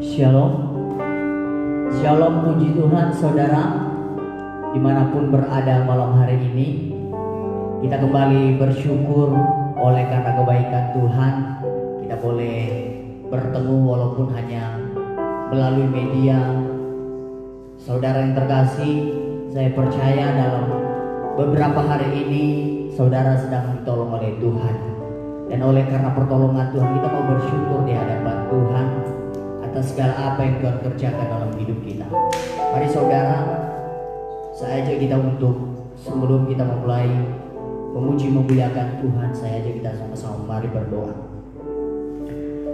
Shalom. Shalom, puji Tuhan saudara. Dimanapun berada malam hari ini, kita kembali bersyukur oleh karena kebaikan Tuhan. Kita boleh bertemu walaupun hanya melalui media. Saudara yang terkasih, saya percaya dalam beberapa hari ini saudara sedang ditolong oleh Tuhan. Dan oleh karena pertolongan Tuhan, kita mau bersyukur di hadapan Tuhan atas segala apa yang Tuhan kerjakan dalam hidup kita. Mari saudara, saya ajak kita untuk sebelum kita memulai memuji memuliakan Tuhan, saya ajak kita sama-sama mari berdoa.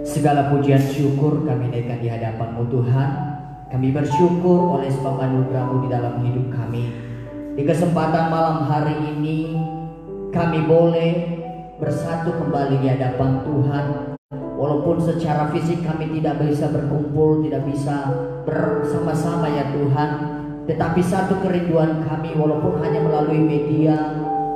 Segala pujian syukur kami naikkan di hadapan-Mu Tuhan. Kami bersyukur oleh sebab anugerah-Mu di dalam hidup kami. Di kesempatan malam hari ini kami boleh bersatu kembali di hadapan Tuhan. Walaupun secara fisik kami tidak bisa berkumpul, tidak bisa bersama-sama ya Tuhan, tetapi satu kerinduan kami walaupun hanya melalui media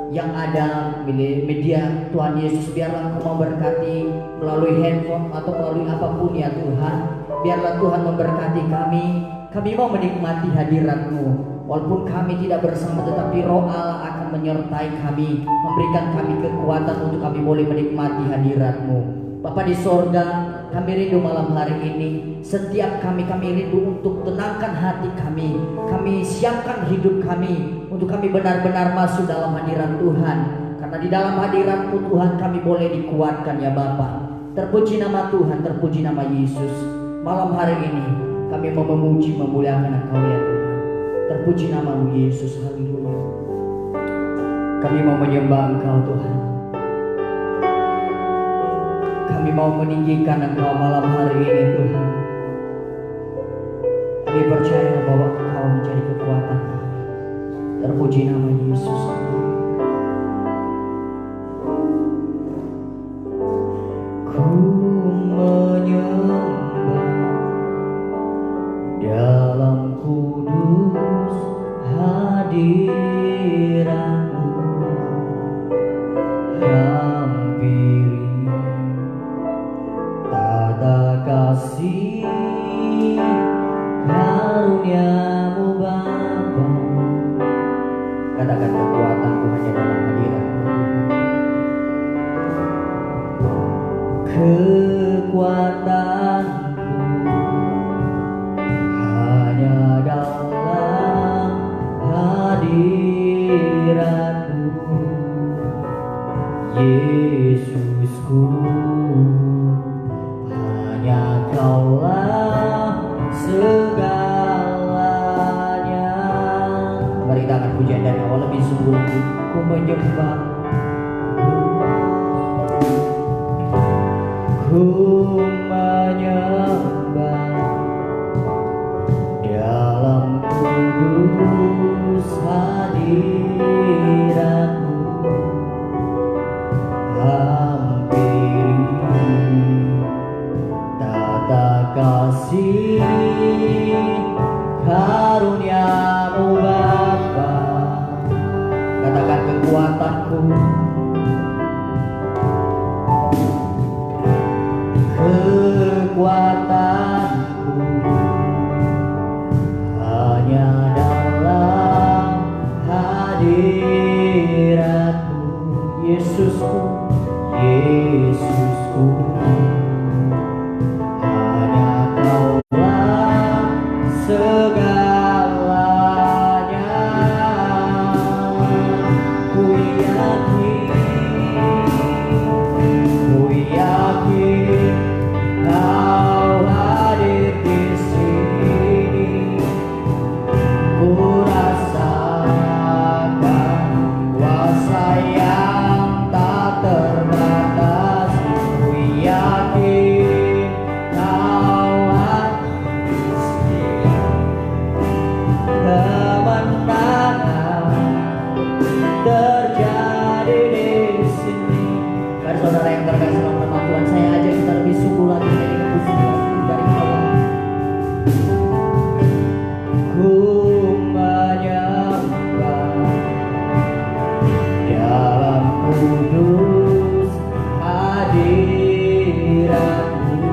yang ada, media Tuhan Yesus, biarlah Engkau memberkati melalui handphone atau melalui apapun ya Tuhan. Biarlah Tuhan memberkati kami. Kami mau menikmati hadirat-Mu. Walaupun kami tidak bersama, tetapi Roh Allah akan menyertai kami, memberikan kami kekuatan untuk kami boleh menikmati hadirat-Mu. Bapa di sorga, kami rindu malam hari ini. Setiap kami rindu untuk tenangkan hati kami. Kami siapkan hidup kami untuk kami benar-benar masuk dalam hadirat Tuhan. Karena di dalam hadirat-Mu Tuhan kami boleh dikuatkan ya Bapa. Terpuji nama Tuhan, terpuji nama Yesus. Malam hari ini kami mau memuji memuliakan Engkau ya Tuhan. Terpuji nama-Mu Yesus, haleluya. Kami mau menyembah Engkau Tuhan. Kami mau meninggikan Engkau malam hari ini Tuhan. Kami percaya bahwa Engkau menjadi kekuatan kami. Terpuji nama Yesus. Ku menyembah dalam kudus hadirat-Mu, hampiri tata kasih karunia-Mu Bapa. Katakan kekuatanku hanya dalam hadirat-Mu Tuhan. Kekuatanku hanya dalam hadirat-Mu, Yesusku. Hanya Kaulah segalanya. Mari kita akan pujian dari awal lebih sungguh lagi. Ku menyembah, ku menyembah dalam kudus hadirat-Mu, hampiri tata kasih karunia-Mu Bapa. Katakan kekuatanku, kekuatanku hanya dalam hadirat-Mu, Yesusku, Yesusku. Hanya Kaulah segalanya. Ku yakin Kau hadir di sini. Ku rasakan kuasa yang tak terbatas. Ku yakin Kau hadir di sini. Kemenangan terjadi di sini. Mari saudara yang terkasih dalam nama Tuhan, saya ajak kita lebih sungguh lagi dari keputusan dari awal. Ku menyembah dalam kudus hadirat-Mu,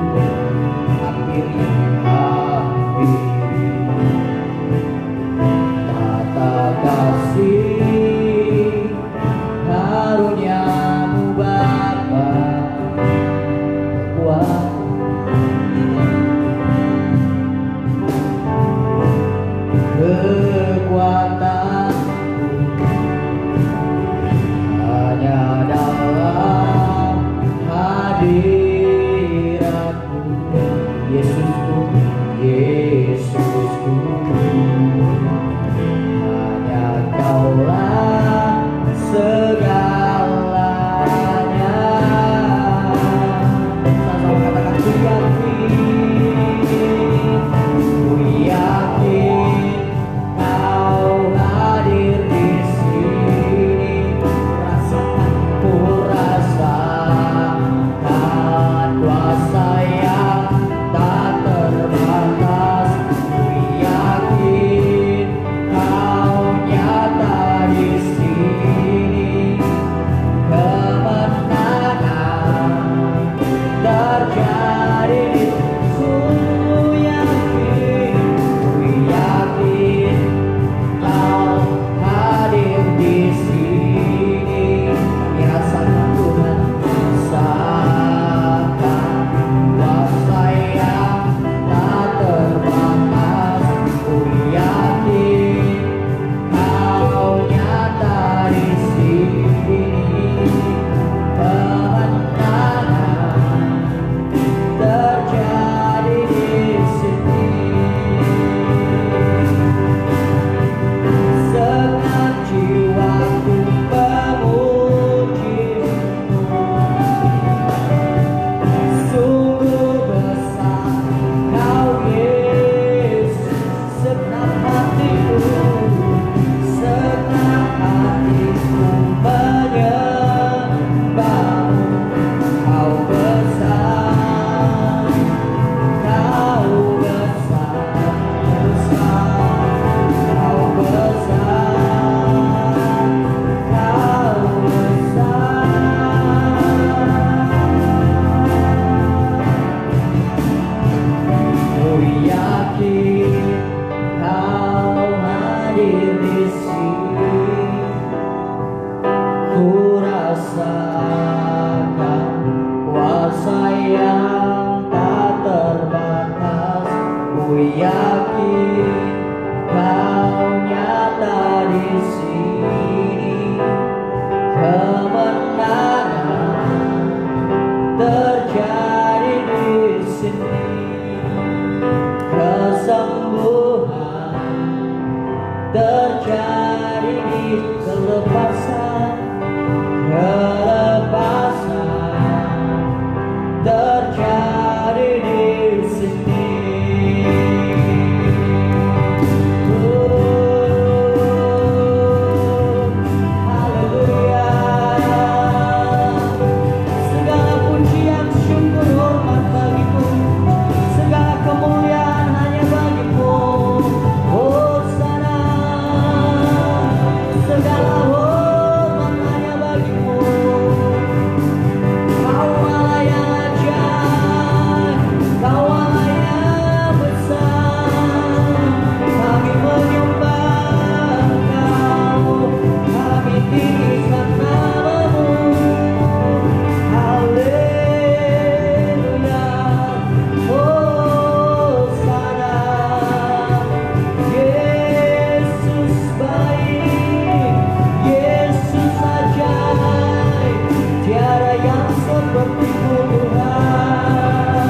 seperti-Mu Tuhan.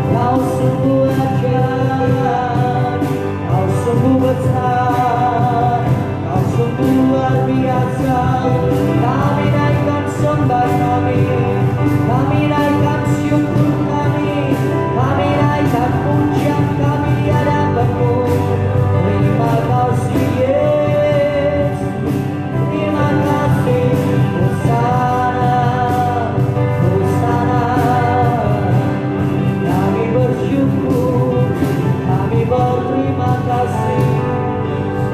Kau sungguh ajaib, Kau sungguh besar, Kau sungguh luar biasa. Kami naikkan sembah kami naikkan syukur kami naikkan pujian kami di hadapan-Mu. Terima kasih Yesus, terima kasih. Hosana, Hosana. Kami bersyukur, kami berterima kasih.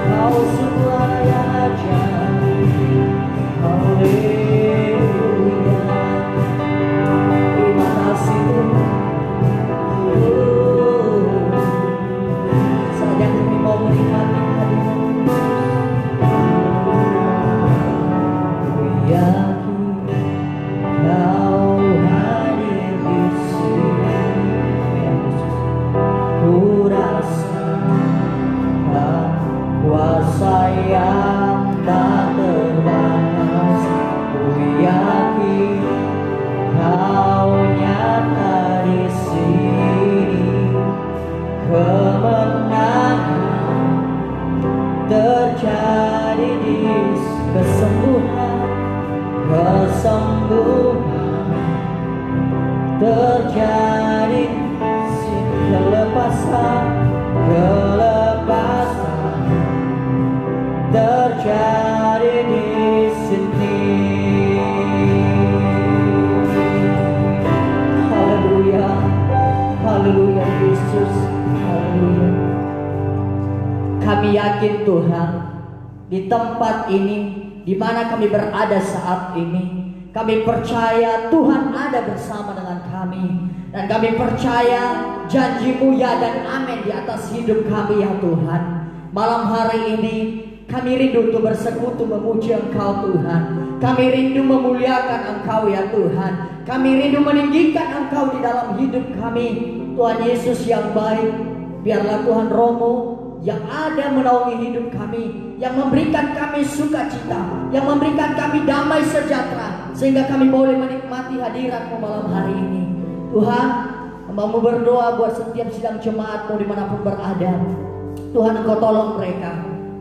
Kau sungguh Allah yang ajaib. Haleluya. Terima kasih Tuhan. Saja kami mau menikmati hadirat-Mu. Ku yakin Kau hadir di sini. Ku rasakan kuasa yang tak terbatas. Ku yakin Kau nyata di sini. Kemenangan terjadi di kesembuhan terjadi kelepasan terjadi di sini. Haleluya, haleluya Yesus, haleluya. Kami yakin Tuhan, di tempat ini, di mana kami berada saat ini, kami percaya Tuhan ada bersama dengan kami. Dan kami percaya janji-Mu ya dan amin di atas hidup kami ya Tuhan. Malam hari ini kami rindu untuk bersekutu memuji Engkau Tuhan. Kami rindu memuliakan Engkau ya Tuhan. Kami rindu meninggikan Engkau di dalam hidup kami. Tuhan Yesus yang baik, biarlah Tuhan Romo yang ada menaungi hidup kami, yang memberikan kami sukacita, yang memberikan kami damai sejahtera, sehingga kami boleh menikmati hadirat-Mu malam hari ini. Tuhan, hamba-Mu berdoa buat setiap sidang jemaat-Mu dimanapun berada. Tuhan, Engkau tolong mereka.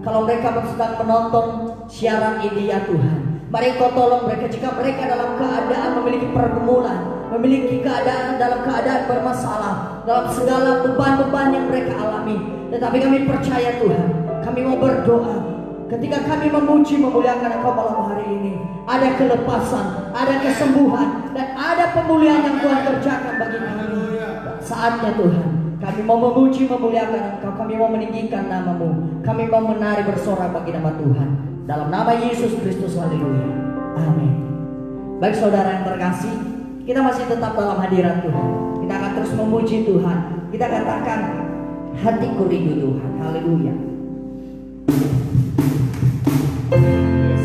Kalau mereka sedang menonton siaran ini ya Tuhan, mari Engkau tolong mereka. Jika mereka dalam keadaan memiliki pergumulan, memiliki keadaan dalam keadaan bermasalah, dalam segala beban-beban yang mereka alami, tetapi kami percaya Tuhan, kami mau berdoa. Ketika kami memuji memuliakan Engkau malam hari ini, ada kelepasan, ada kesembuhan, dan ada pemulihan yang Tuhan kerjakan bagi kami. Saatnya Tuhan, kami mau memuji memuliakan Engkau, kami mau meninggikan nama-Mu, kami mau menari bersorak bagi nama Tuhan. Dalam nama Yesus Kristus, haleluya, amin. Baik saudara yang terkasih, kita masih tetap dalam hadirat Tuhan. Kita akan terus memuji Tuhan. Kita katakan, hatiku rindu Tuhan, haleluya. Yes.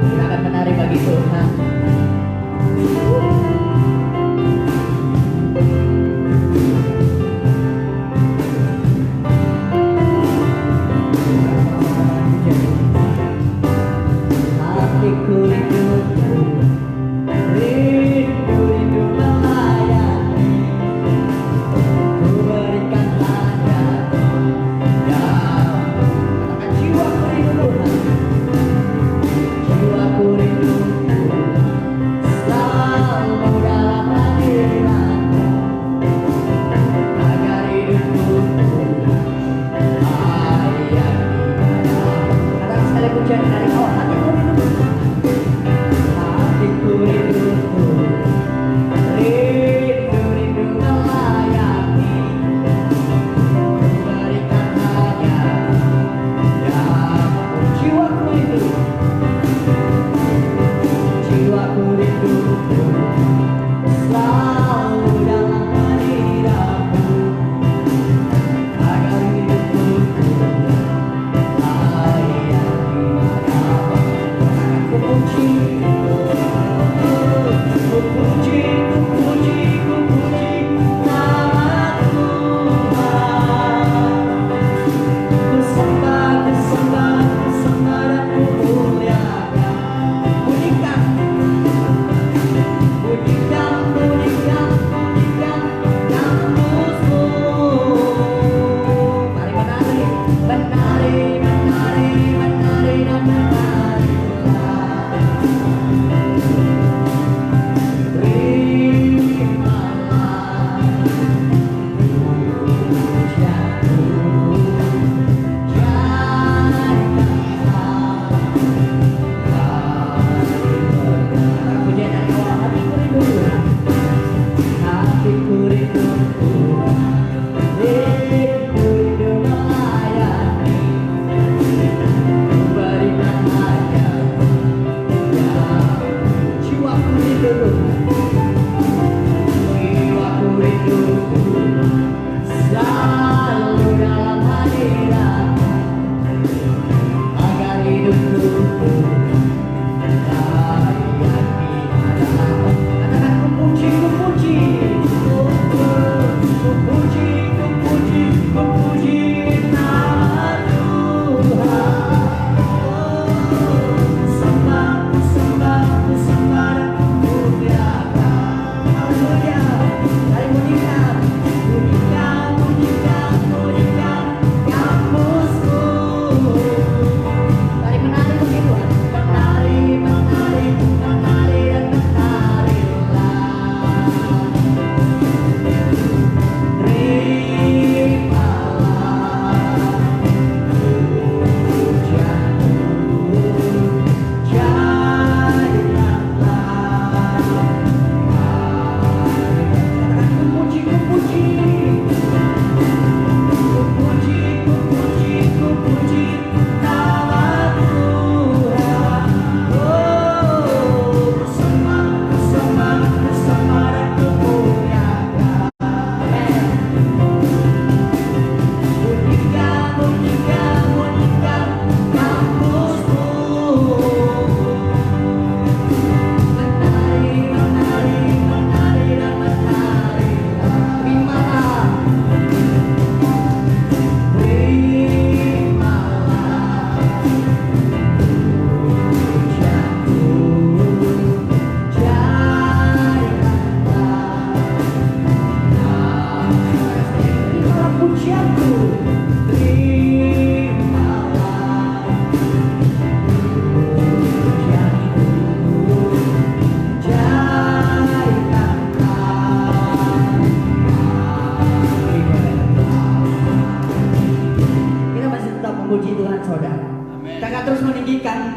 Kita akan menari bagi Tuhan. Hatiku rindu Tuhan, rindu melayani. Ku berikan hadirat-Mu dalam jiwaku rindu Tuhan, jiwaku rindu Tuhan.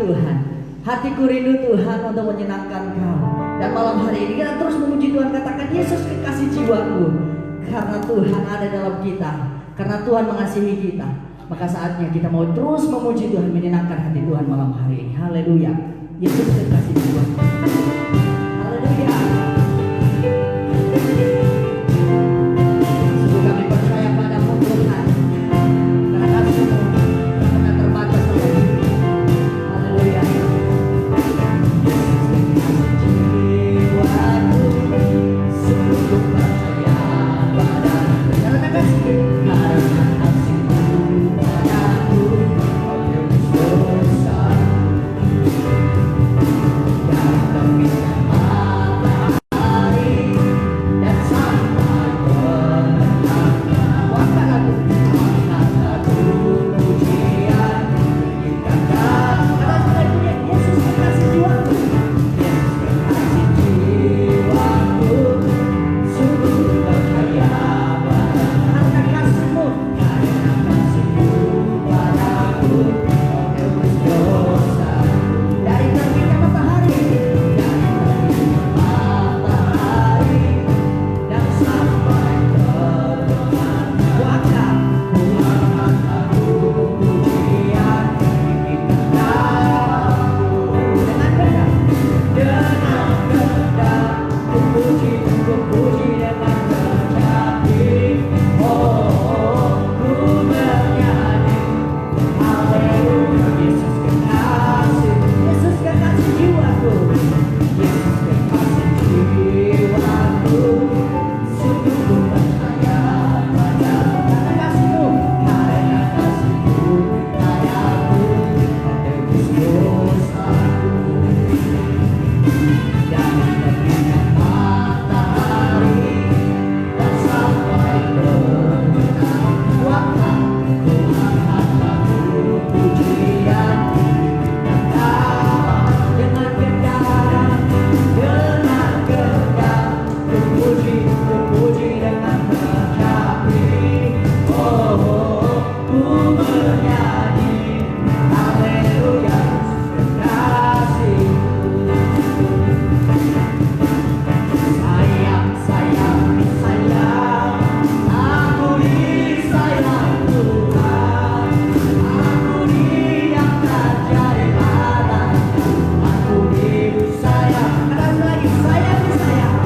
Tuhan. Hatiku rindu Tuhan untuk menyenangkan Kau. Dan malam hari ini kita terus memuji Tuhan, katakan Yesus kekasih jiwaku. Karena Tuhan ada dalam kita, karena Tuhan mengasihi kita, maka saatnya kita mau terus memuji Tuhan, menyenangkan hati Tuhan malam hari ini. Haleluya. Yesus kekasih jiwaku. Haleluya. Sungguh kami percaya padamu Tuhan, karena kasih-Mu tak pernah terbatas oleh hidup. Haleluya. Jiwaku sungguh percaya padamu, karena kasih-Mu padaku, Kau tebus dosa. Dan terbitkan matahari dan sampai berhenti. Kuatkan lagu, kuatkan lagu pujian, tinggikan kata punya Yesus kekasih jiwaku. Yesus kekasih jiwaku, sungguh percaya padamu. Karena kasih-Mu, karena kasih-Mu padaku, Kau tebus dosa. Dari terbitnya matahari, dan sampai terbenam. Kuatkan lagu pujian, tinggikan namamu. Dengan kehendak ku puji dengan terjadi. Oh, ku bernyanyi haleluya. Yesus kekasih, Yesus kekasih jiwaku, Yesus kekasih jiwaku, sungguh ku percaya padamu. Karena kasih-Mu, karena kasih-Mu padaku, Kau tebus dosaku. Dan terbitkan matahari dan sampai berbenam. Kuatkan lagu pujian, dengan kehendak ku puji dengan tercapi. Oh, ku bernyanyi haleluya. Sayang, sayang, sayang, aku disayang Tuhan. Aku diangkat jadi anak, aku disayang. Kata lagi, sayang, sayang,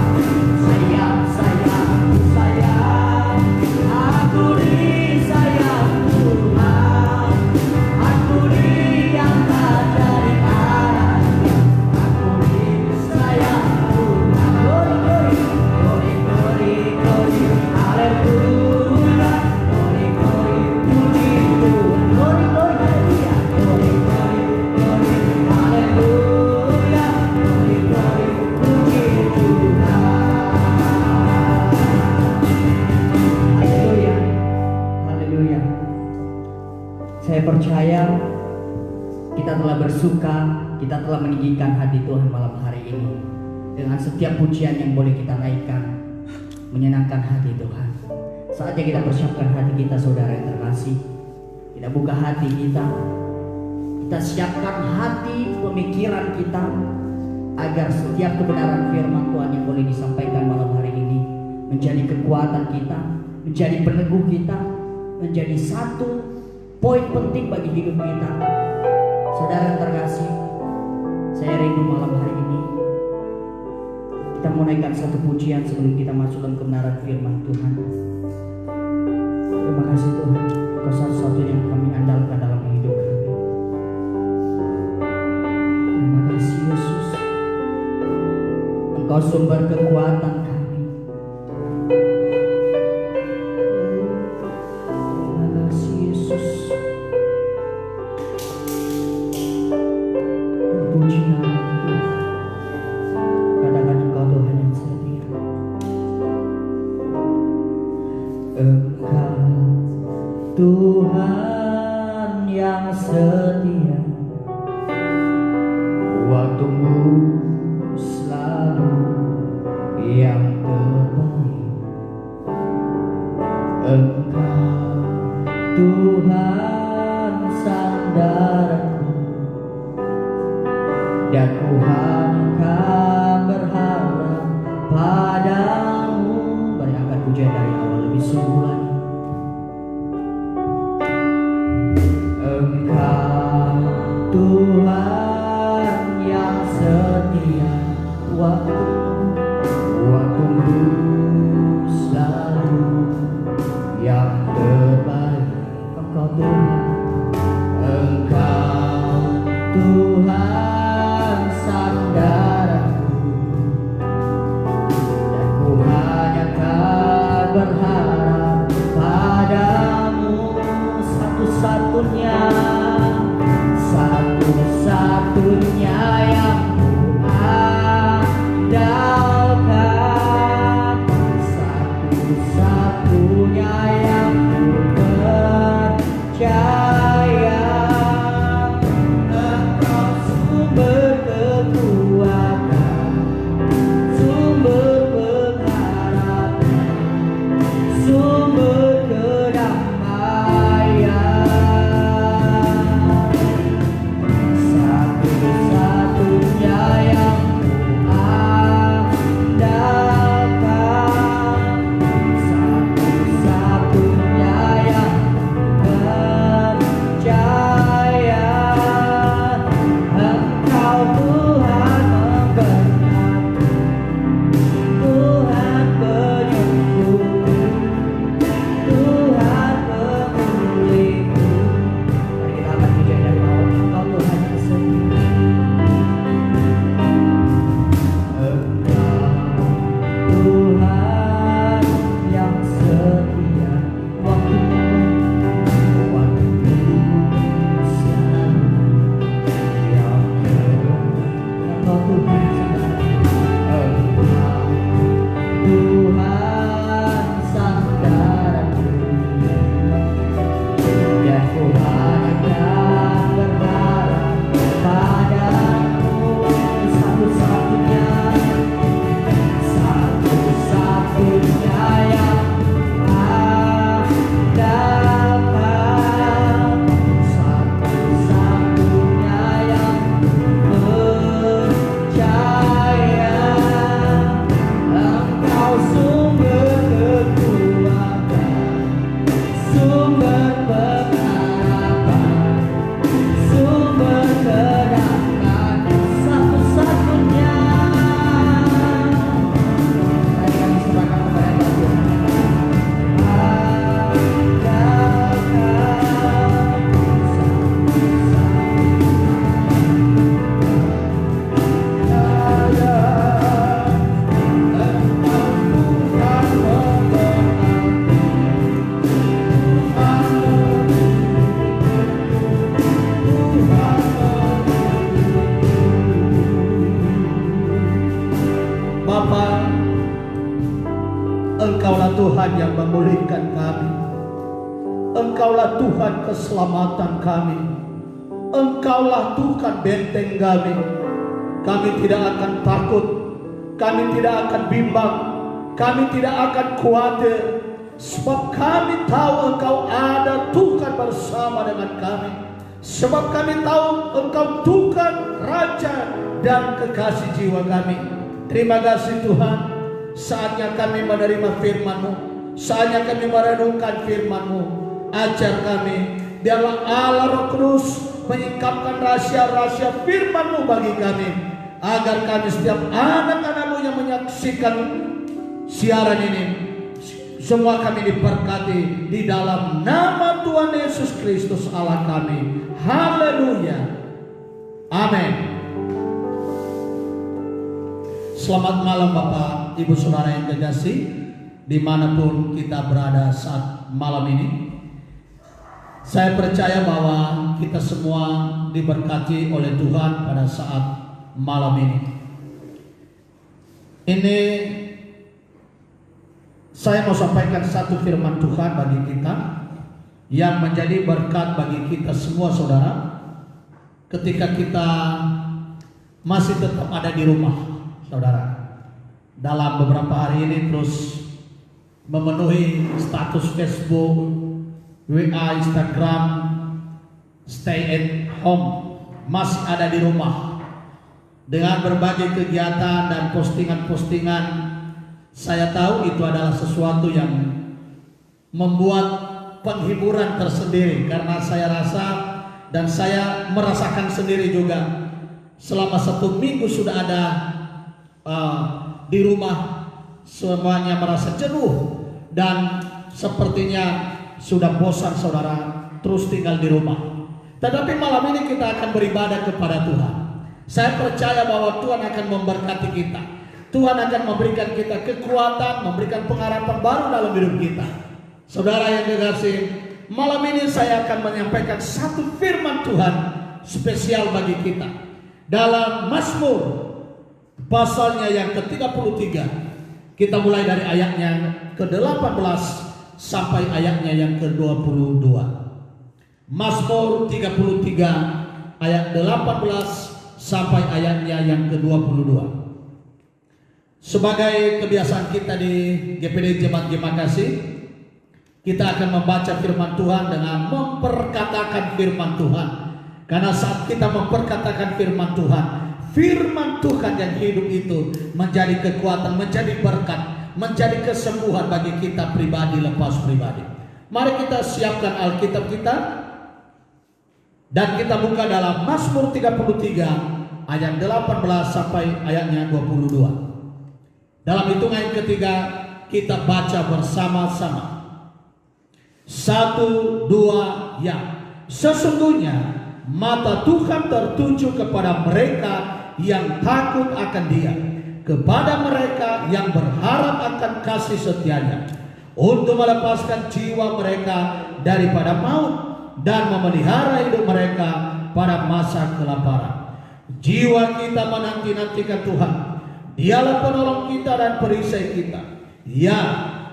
sayang, sayang, sayang, aku disayang Tuhan. Aku diangkat jadi anak, aku disayang Tuhan. Glory, glory, glory, glory, haleluya. Glory, glory, puji Tuhan. Glory, glory, haleluya. Glory, glory, glory, haleluya. Glory, glory, puji Tuhan. Haleluya, haleluya. Saya percaya kita telah bersuka, kita telah meninggikan hati Tuhan malam hari ini. Dengan setiap pujian yang boleh kita naikkan, menyenangkan hati Tuhan. Saatnya kita persiapkan hati kita, saudara yang terkasih. Kita buka hati kita, kita siapkan hati pemikiran kita, agar setiap kebenaran firman Tuhan yang boleh disampaikan malam hari ini menjadi kekuatan kita, menjadi peneguh kita, menjadi satu poin penting bagi hidup kita. Saudara yang terkasih, saya rindu malam hari ini kita mau naikkan satu pujian sebelum kita masuk dalam kebenaran firman Tuhan. Terima kasih Tuhan, Kau satu-satunya yang kami andalkan dalam hidup kami. Terima kasih Yesus, Engkau sumber kekuatan kami. Terima kasih Yesus. Puji namamu. Katakan Engkau Tuhan yang setia. Engkau Tuhan yang setia, waktumu selalu yang terbaik. Engkau Tuhan sandaranku, bersungguh lagi. Engkau Tuhan yang setia, waktu selalu yang terbaik. Engkau Tuhan, Engkau Tuhan sandaranku, dan ku hanya akan berharap padamu, satu-satunya yang ku andalkan, satu-satunya yang ku percaya. Engkau sumber kekuatan, sumber pengharapan, sumber kedamaian. Satu-satunya yang ku andalkan, satu-satunya yang ku percaya. Engkau Tuhan membenarku, Tuhan penyembuhku, Tuhan pemulihku. Mari kita akan pujian dari bawah. Engkau Tuhan yang setia, Engkau Tuhan yang setia, waktu selalu yang terbaik. Engkau Tuhan Engkau Tuhan sandaranku, dan ku hanya akan berharap padamu, satu-satunya yang ku andalkan, satu-satunya yang ku percaya. Engkau sumber kekuatan, sumber pengharapan, sumber kedamaian, satu-satunya. Mari kami serahkan kepada Tuhan. Bapa, Engkaulah Tuhan yang memulihkan kami. Engkaulah Tuhan keselamatan kami. Engkaulah Tuhan benteng kami. Kami tidak akan takut, kami tidak akan bimbang, kami tidak akan khawatir, sebab kami tahu Engkau ada Tuhan bersama dengan kami. Sebab kami tahu Engkau Tuhan, Raja dan kekasih jiwa kami. Terima kasih Tuhan, saatnya kami menerima firman-Mu, saatnya kami merenungkan firman-Mu. Ajar kami, biarlah Allah Roh Kudus menyingkapkan rahasia-rahasia firman-Mu bagi kami, agar kami setiap anak-anak-Mu yang menyaksikan siaran ini, semua kami diberkati di dalam nama Tuhan Yesus Kristus Allah kami. Haleluya. Amin. Selamat malam Bapak, Ibu Saudara yang terkasih, dimanapun kita berada saat malam ini. Saya percaya bahwa kita semua diberkati oleh Tuhan pada saat malam ini. Ini saya mau sampaikan satu firman Tuhan bagi kita yang menjadi berkat bagi kita semua saudara, ketika kita masih tetap ada di rumah. Saudara, dalam beberapa hari ini terus memenuhi status Facebook, WA, Instagram, stay at home, masih ada di rumah dengan berbagai kegiatan dan postingan-postingan. Saya tahu itu adalah sesuatu yang membuat penghiburan tersendiri, karena saya rasa dan saya merasakan sendiri juga selama 1 minggu sudah ada di rumah semuanya merasa jenuh dan sepertinya sudah bosan saudara terus tinggal di rumah. Tetapi malam ini kita akan beribadah kepada Tuhan. Saya percaya bahwa Tuhan akan memberkati kita. Tuhan akan memberikan kita kekuatan, memberikan pengharapan baru dalam hidup kita. Saudara yang kekasih, malam ini saya akan menyampaikan satu firman Tuhan spesial bagi kita. Dalam Mazmur pasalnya yang ke-33, kita mulai dari ayatnya ke-18 sampai ayatnya yang ke-22. Mazmur 33 ayat 18 sampai ayatnya yang ke-22. Sebagai kebiasaan kita di GPD Jemaat Kasih, kita akan membaca firman Tuhan dengan memperkatakan firman Tuhan. Karena saat kita memperkatakan firman Tuhan yang hidup itu menjadi kekuatan, menjadi berkat, menjadi kesembuhan bagi kita pribadi lepas pribadi. Mari kita siapkan Alkitab kita dan kita buka dalam Mazmur 33 ayat 18 sampai ayatnya 22. Dalam hitungan yang ketiga kita baca bersama-sama. 1, 2, ya. Sesungguhnya mata Tuhan tertuju kepada mereka yang takut akan Dia, kepada mereka yang berharap akan kasih setianya, untuk melepaskan jiwa mereka daripada maut dan memelihara hidup mereka pada masa kelaparan. Jiwa kita menanti-nantikan Tuhan. Dialah penolong kita dan perisai kita. Ya,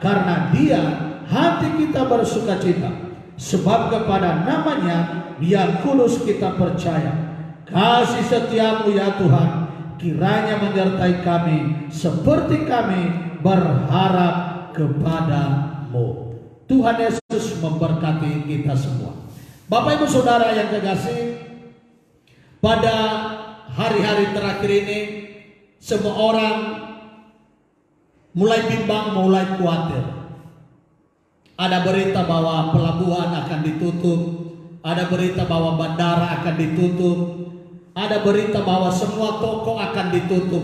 karena Dia hati kita bersukacita, sebab kepada namanya yang kudus kita percaya. Kasih setiamu ya Tuhan kiranya menyertai kami seperti kami berharap kepadamu. Tuhan Yesus memberkati kita semua. Bapak Ibu Saudara yang kekasih, pada hari-hari terakhir ini semua orang mulai bimbang, mulai khawatir. Ada berita bahwa pelabuhan akan ditutup, ada berita bahwa bandara akan ditutup, ada berita bahwa semua toko akan ditutup.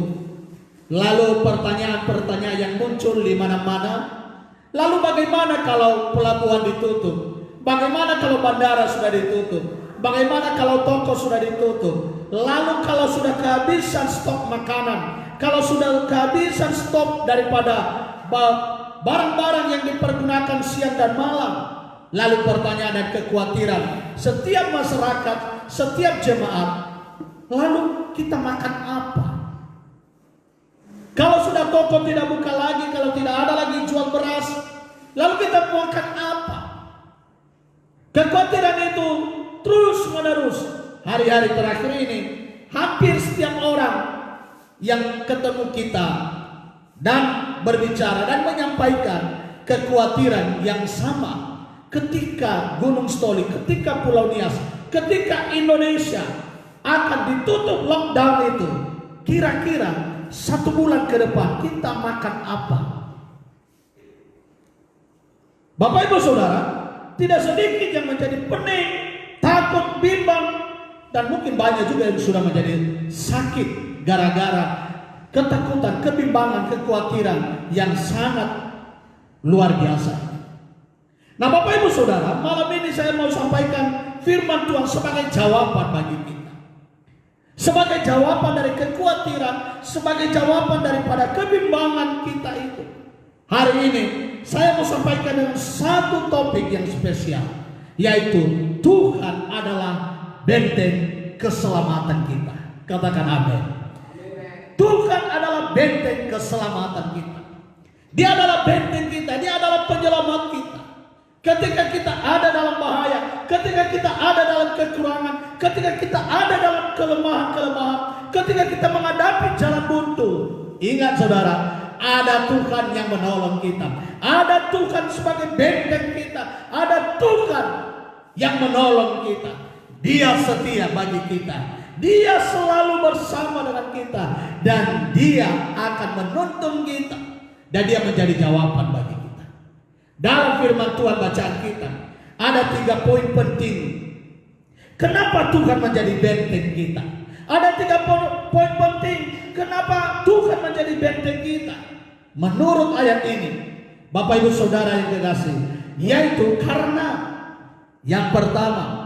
Lalu pertanyaan-pertanyaan yang muncul di mana-mana. Lalu bagaimana kalau pelabuhan ditutup? Bagaimana kalau bandara sudah ditutup? Bagaimana kalau toko sudah ditutup? Lalu kalau sudah kehabisan stok makanan, kalau sudah kehabisan stok daripada barang-barang yang dipergunakan siang dan malam. Lalu pertanyaan dan kekhawatiran setiap masyarakat, setiap jemaat, lalu kita makan apa? Kalau sudah toko tidak buka lagi, kalau tidak ada lagi jual beras, lalu kita makan apa? Kekhawatiran itu terus menerus. Hari-hari terakhir ini hampir setiap orang yang ketemu kita dan berbicara dan menyampaikan kekhawatiran yang sama. Ketika Gunung Stoli, ketika Pulau Nias, ketika Indonesia akan ditutup lockdown itu, kira-kira 1 bulan ke depan kita makan apa? Bapak Ibu Saudara, tidak sedikit yang menjadi pening, takut, bimbang, dan mungkin banyak juga yang sudah menjadi sakit gara-gara ketakutan, kebimbangan, kekhawatiran yang sangat luar biasa. Nah Bapak Ibu Saudara, malam ini saya mau sampaikan firman Tuhan sebagai jawaban bagi kita. Sebagai jawaban dari kekhawatiran, sebagai jawaban daripada kebimbangan kita itu. Hari ini saya mau sampaikan dengan satu topik yang spesial, yaitu Tuhan adalah benteng keselamatan kita. Katakan amin. Tuhan adalah benteng keselamatan kita. Dia adalah benteng kita, Dia adalah penyelamat kita. Ketika kita ada dalam bahaya, ketika kita ada dalam kekurangan, ketika kita ada dalam kelemahan-kelemahan, ketika kita menghadapi jalan buntu, ingat saudara, ada Tuhan yang menolong kita. Ada Tuhan sebagai benteng kita. Ada Tuhan yang menolong kita. Dia setia bagi kita. Dia selalu bersama dengan kita. Dan Dia akan menuntun kita. Dan Dia menjadi jawaban bagi kita. Dalam firman Tuhan bacaan kita ada 3 poin penting. Kenapa Tuhan menjadi benteng kita? Ada 3 poin penting. Kenapa Tuhan menjadi benteng kita? Menurut ayat ini, Bapak Ibu Saudara yang kekasih, yaitu karena yang pertama,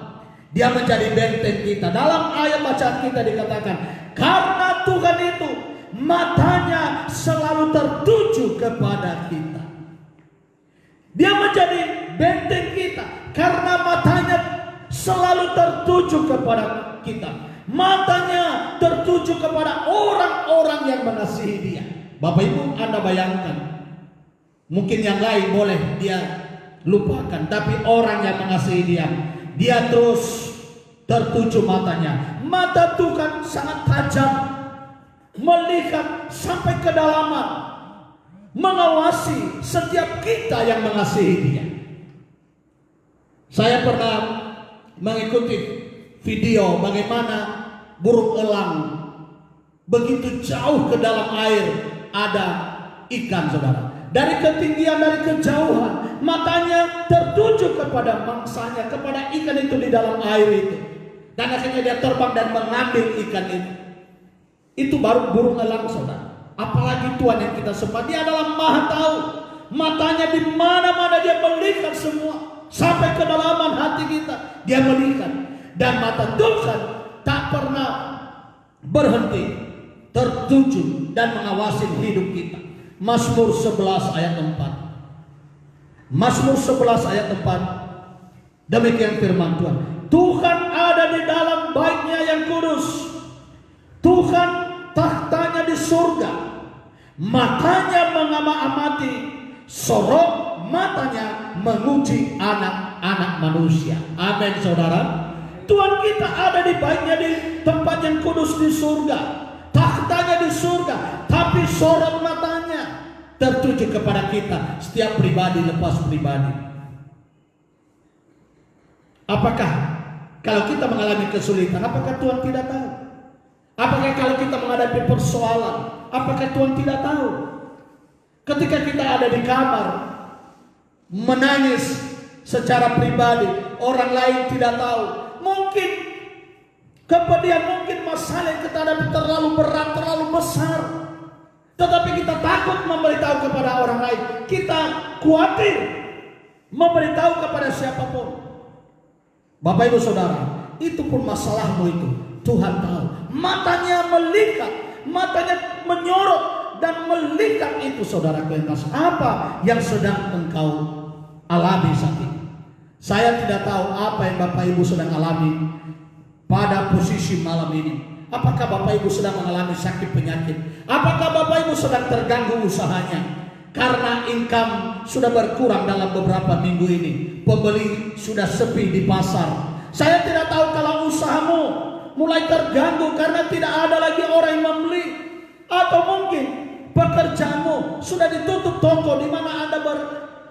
dia menjadi benteng kita. Dalam ayat bacaan kita dikatakan, karena Tuhan itu matanya selalu tertuju kepada kita. Dia menjadi benteng kita karena matanya selalu tertuju kepada kita. Matanya tertuju kepada orang-orang yang mengasihi dia. Bapak Ibu, Anda bayangkan, mungkin yang lain boleh dia lupakan, tapi orang yang mengasihi dia terus tertuju matanya. Mata Tuhan sangat tajam, melihat sampai kedalaman, mengawasi setiap kita yang mengasihi dia. Saya pernah mengikuti video bagaimana burung elang begitu jauh ke dalam air ada ikan, saudara. Dari ketinggian, dari kejauhan, matanya tertuju kepada mangsanya, kepada ikan itu di dalam air itu. Dan akhirnya dia terbang dan mengambil ikan itu. Itu baru burung elang, saudara. Apalagi Tuhan yang kita sembah, dia adalah Maha tahu. Matanya di mana-mana dia melihat semua, sampai kedalaman hati kita dia melihat. Dan mata Tuhan tak pernah berhenti tertuju dan mengawasi hidup kita. Mazmur 11 ayat 4. Mazmur 11 ayat 4. Demikian firman Tuhan. Tuhan ada di dalam baitnya yang kudus. Tuhan tahtanya di surga. Matanya mengamati, sorot matanya menguji anak-anak manusia. Amin, saudara. Tuhan kita ada di baitnya, di tempat yang kudus di surga. Tahtanya di surga, tapi sorot matanya tertuju kepada kita, setiap pribadi lepas pribadi. Apakah kalau kita mengalami kesulitan, apakah Tuhan tidak tahu? Apakah kalau kita menghadapi persoalan, apakah Tuhan tidak tahu? Ketika kita ada di kamar menangis secara pribadi, orang lain tidak tahu. Mungkin kemudian mungkin masalah yang kita hadapi terlalu berat, terlalu besar, tetapi kita takut memberitahu kepada orang lain. Kita khawatir memberitahu kepada siapapun. Bapak Ibu Saudara, itu pun masalahmu itu Tuhan tahu. Matanya melihat, matanya menyorot dan melihat itu, saudara kelas. Apa yang sedang engkau alami saat ini? Saya tidak tahu apa yang Bapak Ibu sedang alami pada posisi malam ini. Apakah Bapak Ibu sedang mengalami sakit penyakit? Apakah Bapak Ibu sedang terganggu usahanya? Karena income sudah berkurang dalam beberapa minggu ini. Pembeli sudah sepi di pasar. Saya tidak tahu kalau usahamu mulai terganggu karena tidak ada lagi orang yang membeli. Atau mungkin pekerjaanmu sudah ditutup toko di mana Anda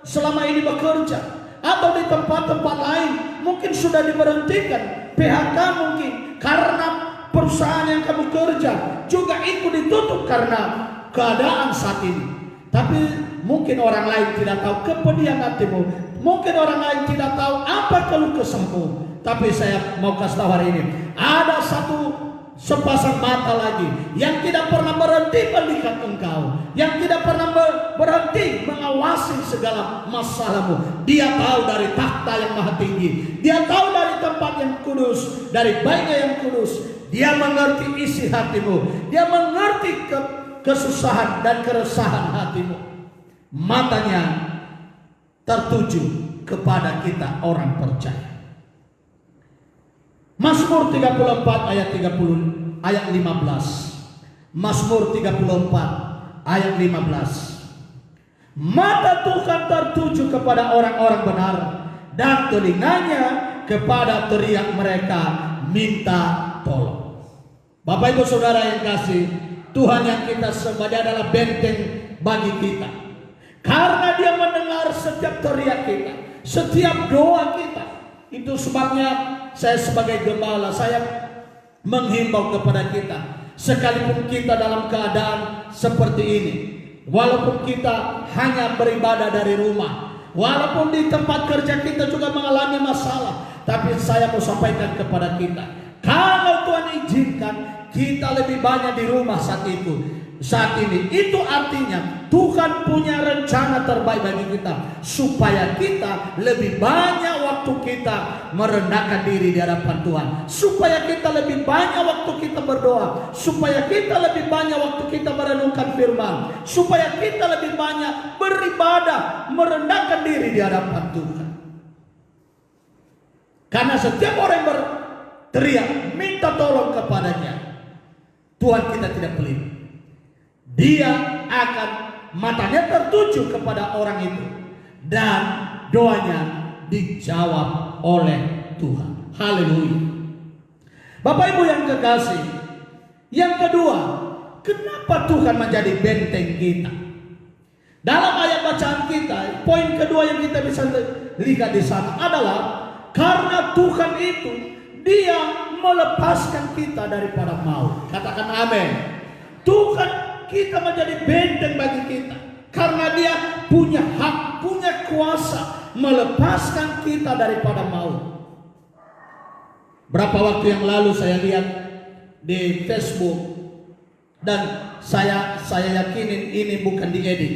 selama ini bekerja. Atau di tempat-tempat lain mungkin sudah diberhentikan, PHK mungkin, karena perusahaan yang kamu kerja juga ikut ditutup karena keadaan saat ini. Tapi mungkin orang lain tidak tahu kepedihan hatimu, mungkin orang lain tidak tahu apa keluh kesahmu. Tapi saya mau kasih tahu hari ini, ada satu sepasang mata lagi yang tidak pernah berhenti melihat engkau, yang tidak pernah berhenti mengawasi segala masalahmu. Dia tahu dari takhta yang maha tinggi, dia tahu dari tempat yang kudus, dari baitnya yang kudus. Dia mengerti isi hatimu, dia mengerti kesusahan dan keresahan hatimu. Matanya tertuju kepada kita orang percaya. Mazmur 34 ayat 15. Mazmur 34 ayat 15. Mata Tuhan tertuju kepada orang-orang benar, dan telinganya kepada teriak mereka minta tolong. Bapak Ibu Saudara yang kasih, Tuhan yang kita sembah adalah benteng bagi kita. Karena dia mendengar setiap teriak kita, setiap doa kita. Itu sebabnya saya sebagai gembala, saya menghimbau kepada kita, sekalipun kita dalam keadaan seperti ini, walaupun kita hanya beribadah dari rumah, Walaupun di tempat kerja kita juga mengalami masalah, tapi saya mau sampaikan kepada kita, kalau Tuhan izinkan kita lebih banyak di rumah saat ini, itu artinya Tuhan punya rencana terbaik bagi kita, supaya kita lebih banyak waktu kita merendahkan diri di hadapan Tuhan, supaya kita lebih banyak waktu kita berdoa, supaya kita lebih banyak waktu kita merenungkan firman, supaya kita lebih banyak beribadah, merendahkan diri di hadapan Tuhan. Karena setiap orang yang berteriak minta tolong kepadanya, Tuhan kita tidak pelit. Dia akan matanya tertuju kepada orang itu, dan doanya dijawab oleh Tuhan. Haleluya. Bapak Ibu yang kekasih, yang kedua, kenapa Tuhan menjadi benteng kita? Dalam ayat bacaan kita, poin kedua yang kita bisa lihat di sana adalah karena Tuhan itu Dia melepaskan kita daripada maut. Katakan amin. Tuhan kita menjadi benteng bagi kita karena Dia punya hak, punya kuasa melepaskan kita daripada maut. Berapa waktu yang lalu saya lihat di Facebook, dan saya yakinin ini bukan diedit,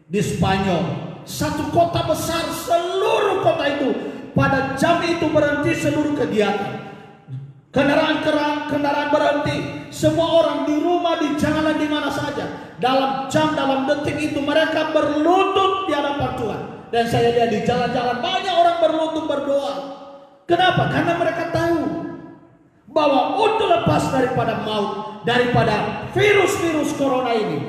di Spanyol, satu kota besar, seluruh kota itu pada jam itu berhenti seluruh kegiatan. Kendaraan berhenti, semua orang di rumah, di jalan, di mana saja. Dalam jam, dalam detik itu mereka berlutut di hadapan Tuhan. Dan saya lihat di jalan-jalan banyak orang berlutut berdoa. Kenapa? Karena mereka tahu bahwa untuk lepas daripada maut, daripada virus-virus corona ini,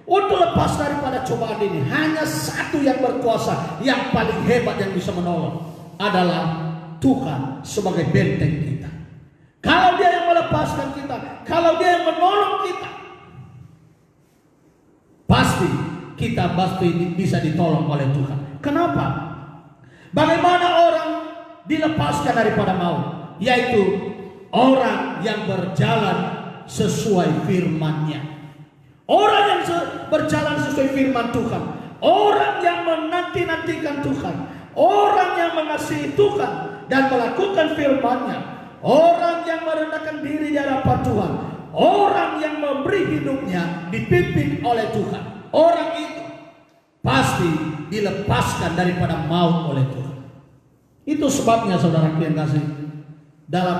untuk lepas daripada cobaan ini, hanya satu yang berkuasa, yang paling hebat yang bisa menolong, adalah Tuhan sebagai benteng kita. Kalau Dia yang melepaskan kita, kalau Dia yang menolong kita, pasti kita bisa ditolong oleh Tuhan. Kenapa? Bagaimana orang dilepaskan daripada maut? Yaitu orang yang berjalan sesuai firman-Nya. Orang yang berjalan sesuai firman Tuhan, orang yang menanti-nantikan Tuhan, orang yang mengasihi Tuhan dan melakukan firman-Nya, orang yang merendahkan diri di hadapan Tuhan, orang yang memberi hidupnya dipimpin oleh Tuhan, orang itu pasti dilepaskan daripada maut oleh Tuhan. Itu sebabnya saudaraku yang kasih, dalam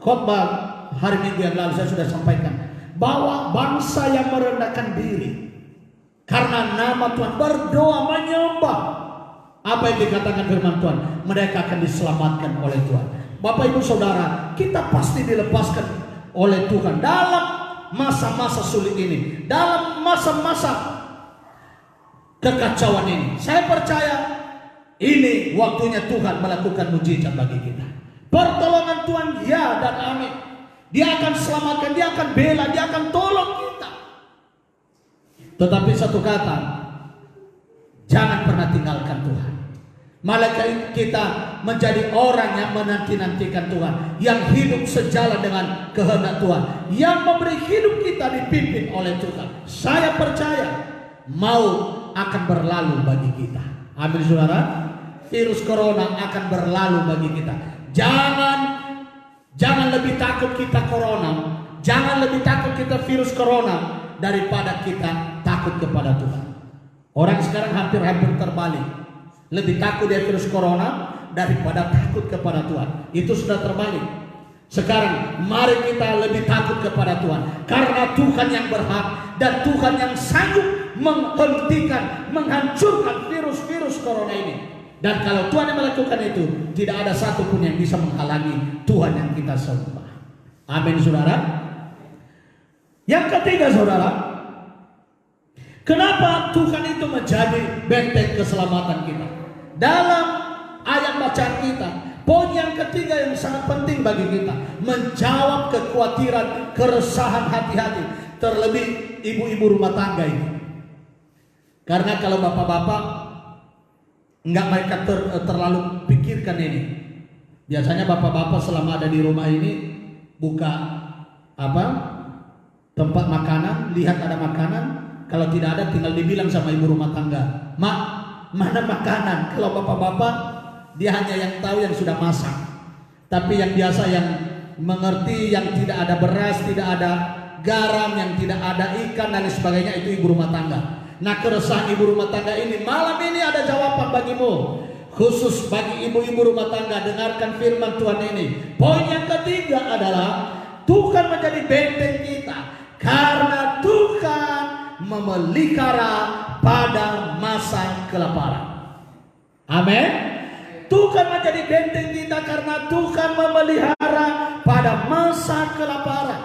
khotbah hari Minggu yang lalu saya sudah sampaikan bahwa bangsa yang merendahkan diri karena nama Tuhan, berdoa, menyembah, apa yang dikatakan firman Tuhan, mereka akan diselamatkan oleh Tuhan. Bapak Ibu Saudara, kita pasti dilepaskan oleh Tuhan dalam masa-masa sulit ini, dalam masa-masa kekacauan ini. Saya percaya ini waktunya Tuhan melakukan mujizat bagi kita. Pertolongan Tuhan ya dan amin. Dia akan selamatkan, Dia akan bela, Dia akan tolong kita. Tetapi satu kata, jangan pernah tinggalkan Tuhan. Malaikat kita menjadi orang yang menanti-nantikan Tuhan, yang hidup sejalan dengan kehendak Tuhan, yang memberi hidup kita dipimpin oleh Tuhan. Saya percaya maut akan berlalu bagi kita. Amin saudara. Virus corona akan berlalu bagi kita. Jangan lebih takut kita corona, jangan lebih takut kita virus corona daripada kita takut kepada Tuhan. Orang sekarang hampir terbalik. Lebih takut dia virus corona daripada takut kepada Tuhan. Itu sudah terbalik. Sekarang mari kita lebih takut kepada Tuhan, karena Tuhan yang berhak dan Tuhan yang sanggup menghentikan, menghancurkan virus-virus corona ini. Dan kalau Tuhan yang melakukan itu, tidak ada satupun yang bisa menghalangi Tuhan yang kita sembah. Amin saudara. Yang ketiga saudara, kenapa Tuhan itu menjadi benteng keselamatan kita? Dalam ayat bacaan kita, poin yang ketiga yang sangat penting bagi kita, menjawab kekhawatiran, keresahan hati-hati, terlebih ibu-ibu rumah tangga ini. Karena kalau bapak-bapak enggak, mereka terlalu pikirkan ini. Biasanya bapak-bapak selama ada di rumah ini buka tempat makanan, lihat ada makanan, kalau tidak ada tinggal dibilang sama ibu rumah tangga, "Mak, mana makanan. Kalau bapak-bapak, dia hanya yang tahu yang sudah masak. Tapi yang biasa, yang mengerti, yang tidak ada beras, tidak ada garam, yang tidak ada ikan dan sebagainya, itu ibu rumah tangga. Nah, keresahan ibu rumah tangga ini, malam ini ada jawaban bagimu. Khusus bagi ibu-ibu rumah tangga, dengarkan firman Tuhan ini. Poin yang ketiga adalah Tuhan menjadi benteng kita karena Tuhan memelihara pada masa kelaparan. Amin. Tuhan menjadi benteng kita karena Tuhan memelihara pada masa kelaparan.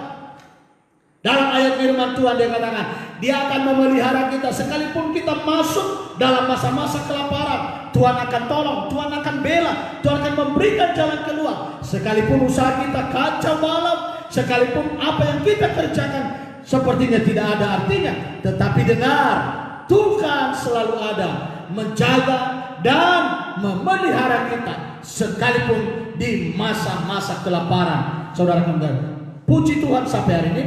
Dalam ayat firman Tuhan dia katakan, dia akan memelihara kita sekalipun kita masuk dalam masa-masa kelaparan. Tuhan akan tolong, Tuhan akan bela, Tuhan akan memberikan jalan keluar. Sekalipun usaha kita kacau balau, sekalipun apa yang kita kerjakan sepertinya tidak ada artinya, tetapi dengar, Tuhan selalu ada menjaga dan memelihara kita sekalipun di masa-masa kelaparan. Saudara-saudara, puji Tuhan sampai hari ini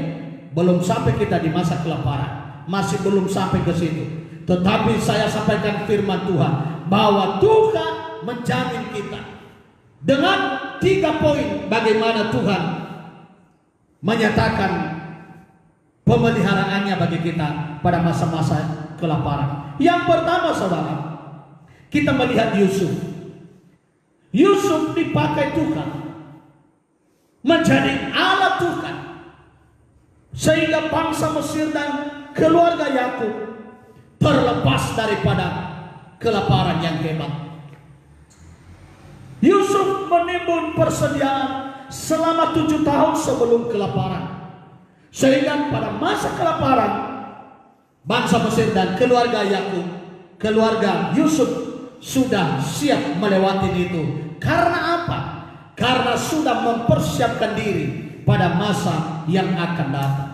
belum sampai kita di masa kelaparan, masih belum sampai ke situ. Tetapi saya sampaikan firman Tuhan bahwa Tuhan menjamin kita dengan 3 poin bagaimana Tuhan menyatakan pemeliharaannya bagi kita pada masa-masa kelaparan. Yang pertama, saudara, kita melihat Yusuf. Yusuf dipakai Tuhan menjadi alat Tuhan sehingga bangsa Mesir dan keluarga Yakub terlepas daripada kelaparan yang hebat. Yusuf menimbun persediaan selama 7 tahun sebelum kelaparan, sehingga pada masa kelaparan bangsa Mesir dan keluarga Yakub, keluarga Yusuf sudah siap melewati itu. Karena apa? Karena sudah mempersiapkan diri pada masa yang akan datang.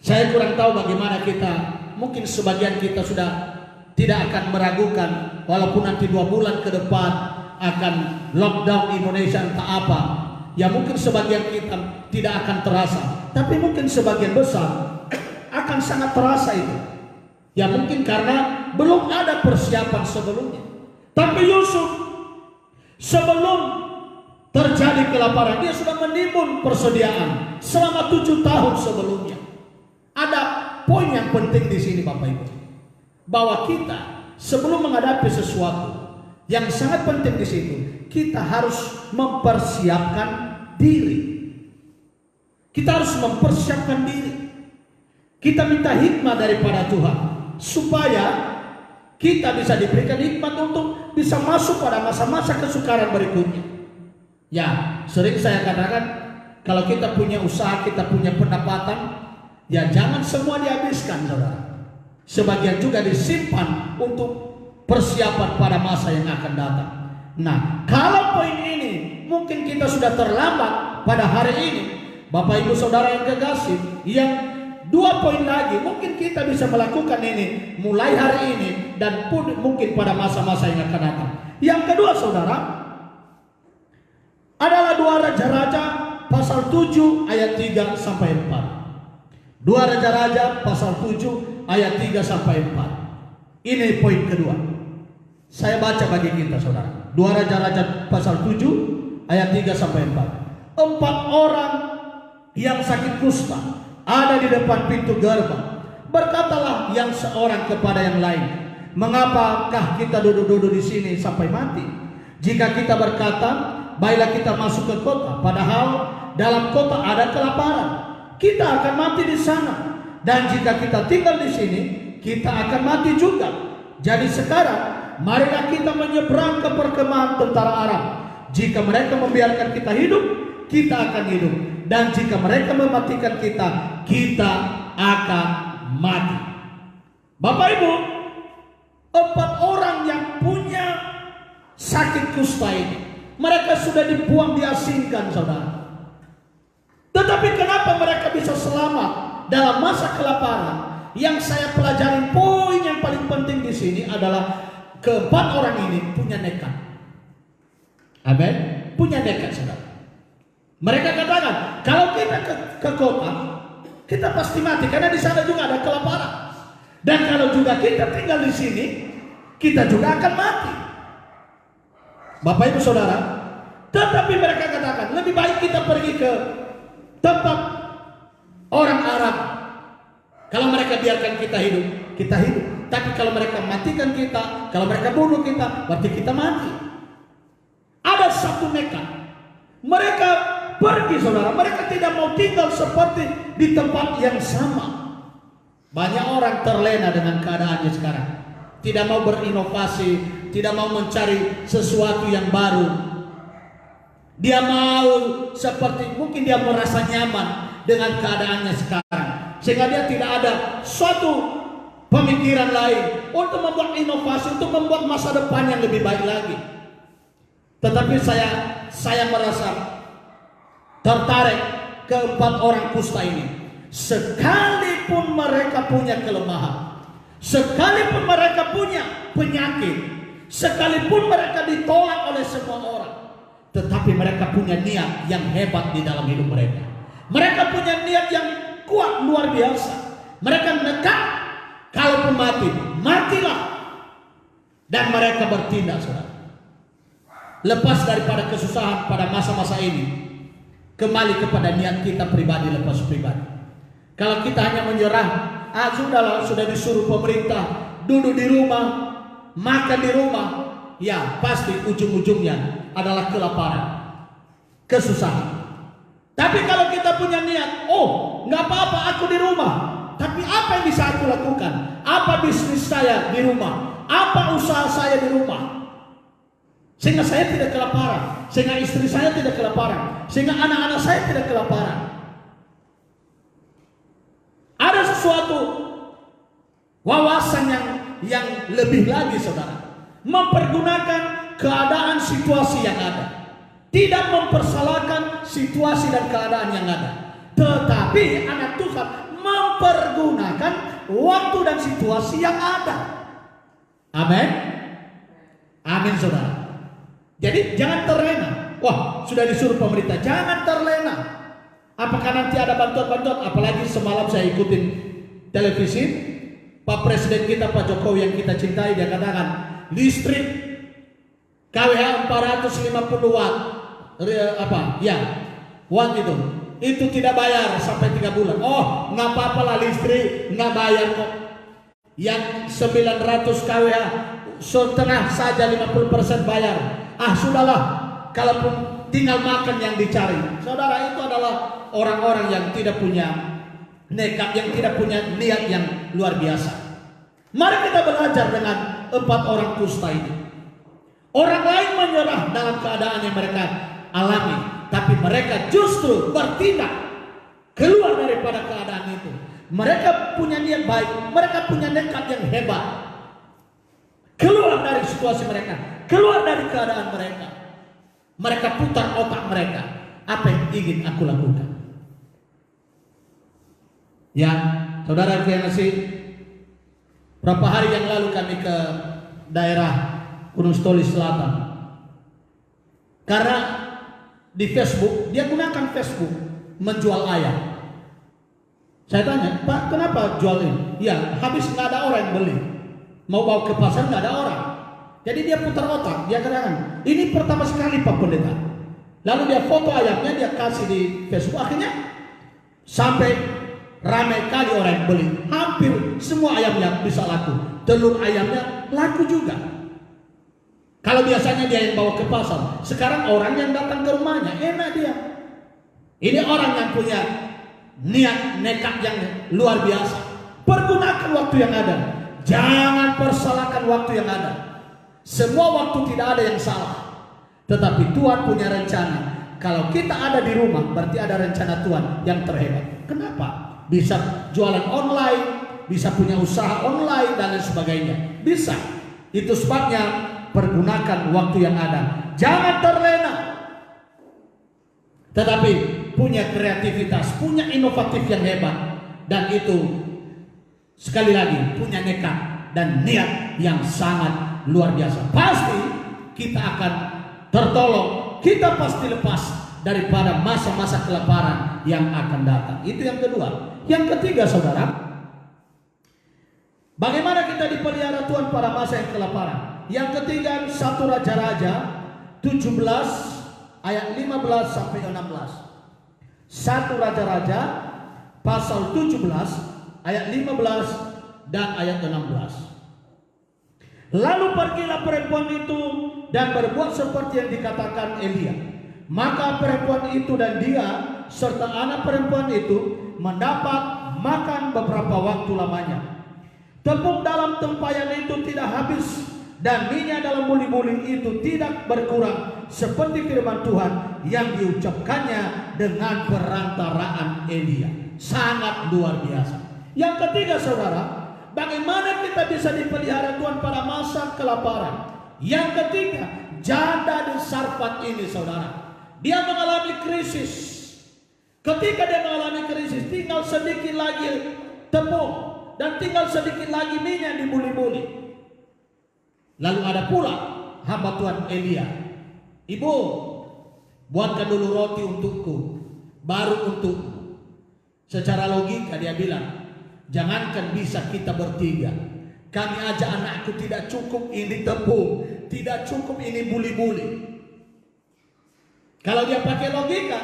Saya kurang tahu bagaimana kita, mungkin sebagian kita sudah tidak akan meragukan, walaupun nanti 2 bulan ke depan akan lockdown Indonesia entah apa. Ya mungkin sebagian kita tidak akan terasa, tapi mungkin sebagian besar akan sangat terasa itu. Ya mungkin karena belum ada persiapan sebelumnya. Tapi Yusuf sebelum terjadi kelaparan, dia sudah menimbun persediaan selama 7 tahun sebelumnya. Ada poin yang penting di sini Bapak Ibu, bahwa kita sebelum menghadapi sesuatu yang sangat penting di situ, kita harus mempersiapkan diri. Kita harus mempersiapkan diri. Kita minta hikmat daripada Tuhan supaya kita bisa diberikan hikmat untuk bisa masuk pada masa-masa kesukaran berikutnya. Ya, sering saya katakan, kalau kita punya usaha, kita punya pendapatan, ya jangan semua dihabiskan, saudara. Sebagian juga disimpan untuk persiapan pada masa yang akan datang. Nah, kalau poin ini mungkin kita sudah terlambat pada hari ini, Bapak Ibu Saudara yang kekasih, yang 2 poin lagi mungkin kita bisa melakukan ini mulai hari ini dan pun mungkin pada masa-masa yang akan datang. Yang kedua, saudara, adalah 2 Raja-Raja pasal 7 ayat 3 sampai 4. 2 Raja-Raja pasal 7 ayat 3 sampai 4. Ini poin kedua. Saya baca bagi kita, saudara. 2 Raja-Raja pasal 7 ayat 3 sampai 4. 4 orang yang sakit kusta ada di depan pintu gerbang. Berkatalah yang seorang kepada yang lain, mengapakah kita duduk-duduk di sini sampai mati? Jika kita berkata, baiklah kita masuk ke kota, padahal dalam kota ada kelaparan, kita akan mati di sana. Dan jika kita tinggal di sini, kita akan mati juga. Jadi sekarang, marilah kita menyeberang ke perkemahan tentara Aram. Jika mereka membiarkan kita hidup, kita akan hidup. Dan jika mereka mematikan kita, kita akan mati. Bapak Ibu, 4 orang yang punya sakit kusta ini, mereka sudah dibuang, diasingkan, saudara. Tetapi kenapa mereka bisa selamat dalam masa kelaparan? Yang saya pelajari, poin yang paling penting di sini adalah ke-4 orang ini punya nekat. Amin. Punya nekat, saudara. Mereka katakan, kalau kita ke kota, kita pasti mati karena di sana juga ada kelaparan. Dan kalau juga kita tinggal di sini, kita juga akan mati. Bapak Ibu Saudara, tetapi mereka katakan lebih baik kita pergi ke tempat orang Arab. Kalau mereka biarkan kita hidup, kita hidup. Tapi kalau mereka matikan kita, kalau mereka bunuh kita, berarti kita mati. Ada satu nekat. Mereka pergi, saudara. Mereka tidak mau tinggal seperti di tempat yang sama. Banyak orang terlena dengan keadaannya sekarang. Tidak mau berinovasi, tidak mau mencari sesuatu yang baru. Dia mau seperti, mungkin dia merasa nyaman dengan keadaannya sekarang, sehingga dia tidak ada suatu pemikiran lain untuk membuat inovasi, untuk membuat masa depan yang lebih baik lagi. Tetapi saya merasa tertarik keempat orang kusta ini. Sekalipun mereka punya kelemahan, sekalipun mereka punya penyakit, sekalipun mereka ditolak oleh semua orang, tetapi mereka punya niat yang hebat di dalam hidup mereka. Mereka punya niat yang kuat luar biasa. Mereka nekat, kalaupun mati, matilah. Dan mereka bertindak, saudara. Lepas daripada kesusahan pada masa-masa ini, kembali kepada niat kita pribadi, lepas pribadi. Kalau kita hanya menyerah, sudahlah, sudah disuruh pemerintah duduk di rumah, makan di rumah, ya pasti ujung-ujungnya adalah kelaparan, kesusahan. Tapi kalau kita punya niat, nggak apa-apa aku di rumah, tapi apa yang bisa aku lakukan? Apa bisnis saya di rumah? Apa usaha saya di rumah? Sehingga saya tidak kelaparan, sehingga istri saya tidak kelaparan, sehingga anak-anak saya tidak kelaparan. Ada sesuatu wawasan yang lebih lagi, saudara, mempergunakan keadaan situasi yang ada, tidak mempersalahkan situasi dan keadaan yang ada, tetapi anak Tuhan mempergunakan waktu dan situasi yang ada. Amin. Amin, saudara. Jadi jangan terlena. Wah, sudah disuruh pemerintah, jangan terlena. Apakah nanti ada bantuan-bantuan? Apalagi semalam saya ikutin televisi, Pak Presiden kita, Pak Jokowi yang kita cintai, dia katakan listrik KWH 450 watt, watt itu tidak bayar sampai 3 bulan. Nggak apa-apa lah, listrik nggak bayar kok. Yang 900 KWH setengah saja 50% bayar. Sudahlah, kalaupun tinggal makan yang dicari. Saudara, itu adalah orang-orang yang tidak punya nekat, yang tidak punya niat yang luar biasa. Mari kita belajar dengan 4 orang kusta ini. Orang lain menyerah dalam keadaan yang mereka alami, tapi mereka justru bertindak keluar daripada keadaan itu. Mereka punya niat baik, mereka punya nekat yang hebat. Keluar dari situasi mereka, keluar dari keadaan mereka. Mereka putar otak mereka, apa yang ingin aku lakukan? Ya, saudara yang kasih, berapa hari yang lalu kami ke daerah Gunung Stoli Selatan. Karena di Facebook, dia gunakan Facebook menjual ayam. Saya tanya, Pak, kenapa jual ini? Ya, habis nggak ada orang yang beli. Mau bawa ke pasar nggak ada orang. Jadi dia putar otak, dia katakan, ini pertama sekali Pak Pendeta. Lalu dia foto ayamnya, dia kasih di Facebook. Akhirnya sampai ramai kali orang yang beli. Hampir semua ayamnya bisa laku. Telur ayamnya laku juga. Kalau biasanya dia yang bawa ke pasar, sekarang orang yang datang ke rumahnya, enak dia. Ini orang yang punya niat nekat yang luar biasa. Pergunakan waktu yang ada. Jangan persalahkan waktu yang ada. Semua waktu tidak ada yang salah, tetapi Tuhan punya rencana. Kalau kita ada di rumah, berarti ada rencana Tuhan yang terhebat. Kenapa? Bisa jualan online, bisa punya usaha online dan lain sebagainya. Bisa. Itu sebabnya pergunakan waktu yang ada. Jangan terlena, tetapi punya kreativitas, punya inovatif yang hebat. Dan itu sekali lagi punya nekat dan niat yang sangat luar biasa. Pasti kita akan tertolong, kita pasti lepas daripada masa-masa kelaparan yang akan datang. Itu yang kedua. Yang ketiga, saudara, Bagaimana kita dipelihara Tuhan pada masa yang kelaparan? Yang ketiga, 1 Raja-Raja 17 ayat 15 sampai 16. 1 Raja-Raja pasal 17 ayat 15 dan ayat 16. Lalu pergilah perempuan itu dan berbuat seperti yang dikatakan Elia. Maka perempuan itu dan dia serta anak perempuan itu mendapat makan beberapa waktu lamanya. Tepung dalam tempayan itu tidak habis dan minyak dalam buli-buli itu tidak berkurang, seperti firman Tuhan yang diucapkannya dengan perantaraan Elia. Sangat luar biasa. Yang ketiga, saudara, bagaimana kita bisa dipelihara Tuhan pada masa kelaparan? Yang ketiga, janda di Sarfat ini, saudara, dia mengalami krisis. Ketika dia mengalami krisis, tinggal sedikit lagi tepung dan tinggal sedikit lagi minyak di buli-buli. Lalu ada pula hamba Tuhan Elia. Ibu, buatkan dulu roti untukku, baru untukmu. Secara logika dia bilang, jangankan bisa kita bertiga, kami aja anakku tidak cukup ini tepung, tidak cukup ini buli-buli. Kalau dia pakai logika,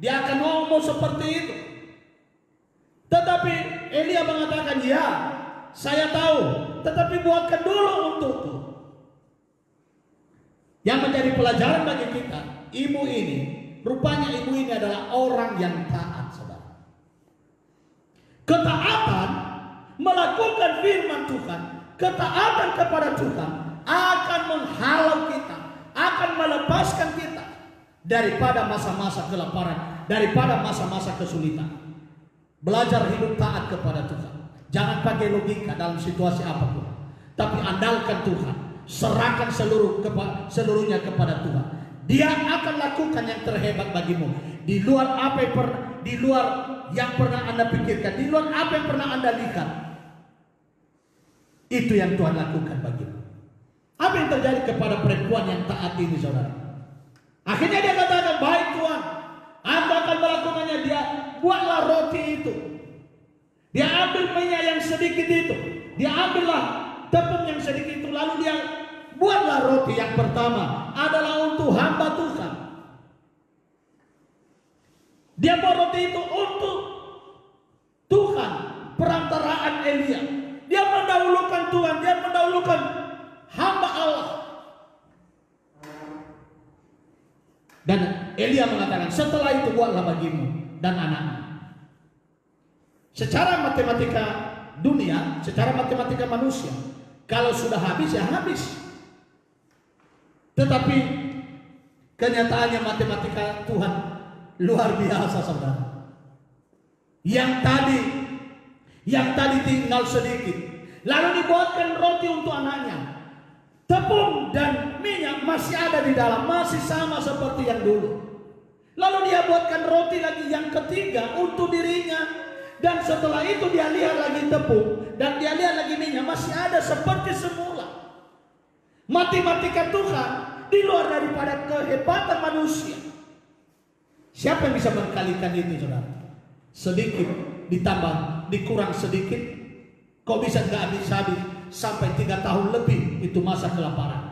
dia akan ngomong seperti itu. Tetapi Elia mengatakan, ya, saya tahu, tetapi buatkan dulu untukku. Yang menjadi pelajaran bagi kita, ibu ini, rupanya ibu ini adalah orang yang taat, saudara. Ketaatan melakukan firman Tuhan, ketaatan kepada Tuhan akan menghalau kita, akan melepaskan kita daripada masa-masa kelaparan, daripada masa-masa kesulitan. Belajar hidup taat kepada Tuhan. Jangan pakai logika dalam situasi apapun, tapi andalkan Tuhan. Serahkan seluruhnya kepada Tuhan. Dia akan lakukan yang terhebat bagimu. Di luar apa yang pernah Anda pikirkan, di luar apa yang pernah Anda lihat. Itu yang Tuhan lakukan bagimu. Apa yang terjadi kepada perempuan yang taat ini, saudara? Akhirnya dia katakan, baik Tuhan, Anda akan melakukannya. Dia buatlah roti itu. Dia ambil minyak yang sedikit itu. Dia ambillah tepung yang sedikit itu. Lalu dia buatlah roti yang pertama adalah untuk hamba Tuhan. Dia buat roti itu untuk Tuhan, perantaraan Elia. Dia mendahulukan Tuhan, dia mendahulukan hamba Allah. Dan Elia mengatakan, setelah itu buatlah bagimu dan anakmu. Secara matematika dunia, secara matematika manusia, kalau sudah habis ya habis. Tetapi kenyataannya matematika Tuhan luar biasa, saudara. Yang tadi tinggal sedikit, lalu dibuatkan roti untuk anaknya. Tepung dan minyak masih ada di dalam, masih sama seperti yang dulu. Lalu dia buatkan roti lagi yang ketiga untuk dirinya. Dan setelah itu dia lihat lagi tepung dan dia lihat lagi minyak masih ada seperti semula. Matematika Tuhan di luar daripada kehebatan manusia. Siapa yang bisa mengkalikan itu, saudara? Sedikit ditambah dikurang sedikit, kok bisa nggak habis-habis sampai 3 tahun lebih itu masa kelaparan.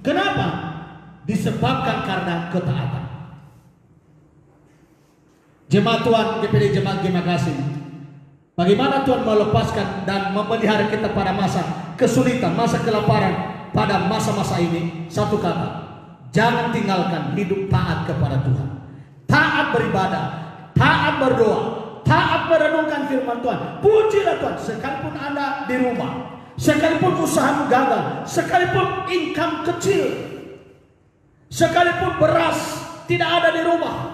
Kenapa? Disebabkan karena ketaatan. Jemaat Tuhan, GPD Jemaat Gemakasih, bagaimana Tuhan melepaskan dan memelihara kita pada masa kesulitan, masa kelaparan, pada masa-masa ini? Satu kata, jangan tinggalkan hidup taat kepada Tuhan. Taat beribadah, taat berdoa, taat merenungkan firman Tuhan. Pujilah Tuhan, sekalipun Anda di rumah, sekalipun usahamu gagal, sekalipun income kecil, sekalipun beras tidak ada di rumah,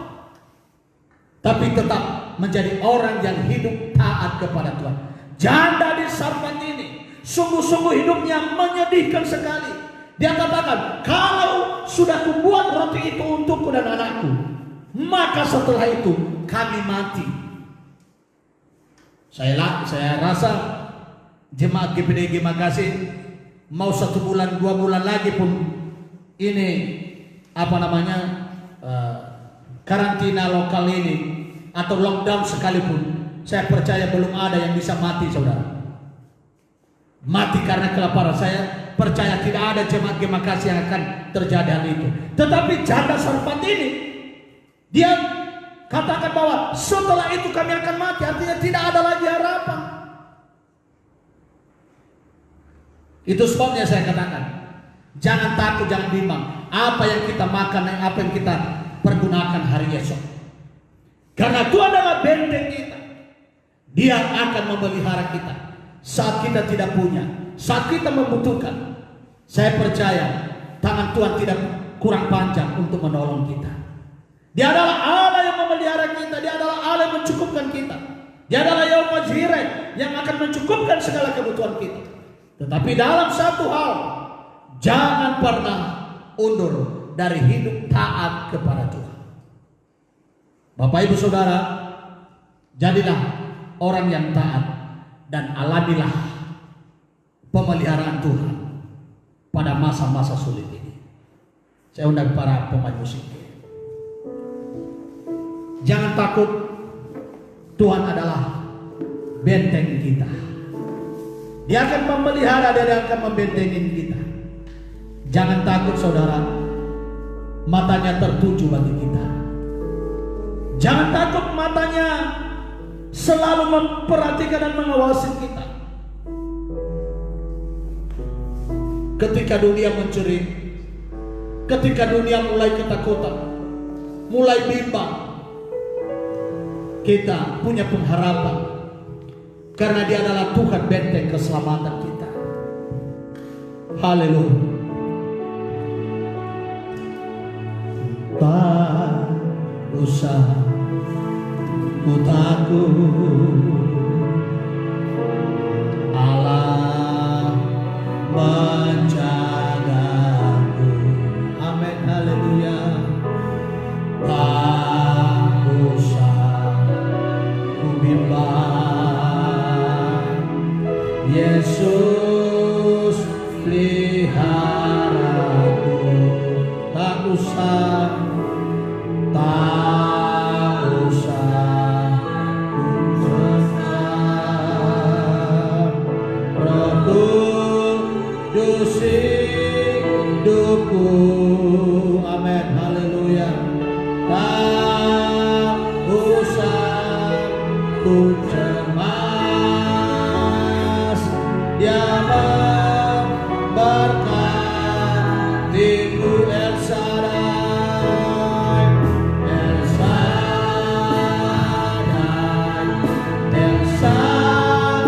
tapi tetap menjadi orang yang hidup taat kepada Tuhan. Janda di Sarfat ini sungguh-sungguh hidupnya menyedihkan sekali. Dia katakan, kalau sudah kubuat roti itu untukku dan anakku, maka setelah itu kami mati. Saya rasa jemaat GPD Gemakasih mau 1 bulan 2 bulan lagi pun ini karantina lokal ini atau lockdown sekalipun, saya percaya belum ada yang bisa mati, saudara. mati karena kelaparan. Saya percaya tidak ada jemaat Gemakasi yang akan terjadi hal itu. Tetapi janda sarfat ini, dia katakan bahwa setelah itu kami akan mati. Artinya tidak ada lagi harapan. Itu sebabnya saya katakan, jangan takut, jangan bimbang. Apa yang kita makan dan apa yang kita pergunakan hari esok. Karena Tuhan adalah benteng kita. Dia akan memelihara kita saat kita tidak punya, saat kita membutuhkan. Saya percaya tangan Tuhan tidak kurang panjang untuk menolong kita. Dia adalah Allah yang memelihara kita. Dia adalah Allah yang mencukupkan kita. Dia adalah Yahweh Jireh yang akan mencukupkan segala kebutuhan kita. Tetapi dalam satu hal, jangan pernah undur dari hidup taat kepada Tuhan. Bapak Ibu Saudara, jadilah orang yang taat dan alamilah pemeliharaan Tuhan pada masa-masa sulit ini. Saya undang para pemain musik. Jangan takut, Tuhan adalah benteng kita. Dia akan memelihara dan dia akan membentengin kita. Jangan takut saudara, matanya tertuju bagi kita. Jangan takut, matanya selalu memperhatikan dan mengawasi kita. Ketika dunia mencuri, ketika dunia mulai ketakutan, mulai bimbang, kita punya pengharapan. Karena dia adalah Tuhan benteng keselamatan kita. Haleluya. Tak usah ku takut, Allah menjagaku. Amin, haleluya. Tak usah ku bimbang, Yesus peliharaku. Tak usah, tak usah ku sesak, Roh Kudus hidupku. Amin, haleluya. Tak usah ku cemas, Dia memberkatiku. El Shaddai, El Shaddai, El Shaddai,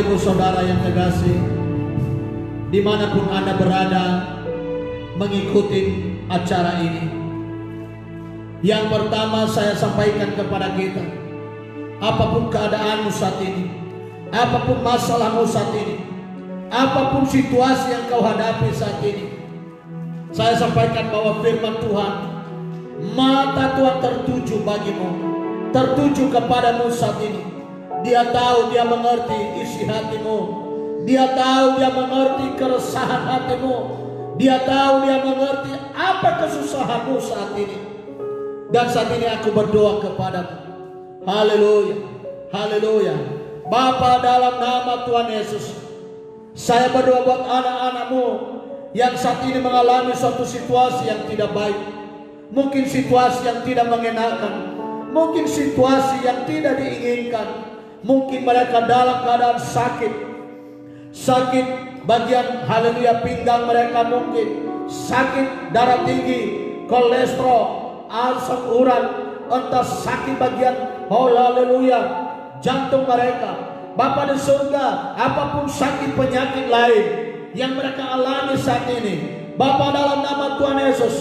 Ibu Saudara yang terkasih, dimanapun Anda berada mengikuti acara ini, yang pertama saya sampaikan kepada kita, apapun keadaanmu saat ini, apapun masalahmu saat ini, apapun situasi yang kau hadapi saat ini, saya sampaikan bahwa firman Tuhan, mata Tuhan tertuju bagimu, tertuju kepadamu saat ini. Dia tahu, dia mengerti isi hatimu. Dia tahu, dia mengerti keresahan hatimu. Dia tahu, dia mengerti apa kesusahanmu saat ini. Dan saat ini aku berdoa kepadamu. Haleluya, haleluya. Bapa, dalam nama Tuhan Yesus, saya berdoa buat anak-anakmu yang saat ini mengalami suatu situasi yang tidak baik. Mungkin situasi yang tidak mengenakan, mungkin situasi yang tidak diinginkan. Mungkin mereka dalam keadaan sakit bagian haleluya pinggang mereka, mungkin sakit darah tinggi, kolesterol, asam urat, entah sakit bagian haleluya jantung mereka. Bapa di surga, apapun sakit penyakit lain yang mereka alami saat ini, Bapa, dalam nama Tuhan Yesus,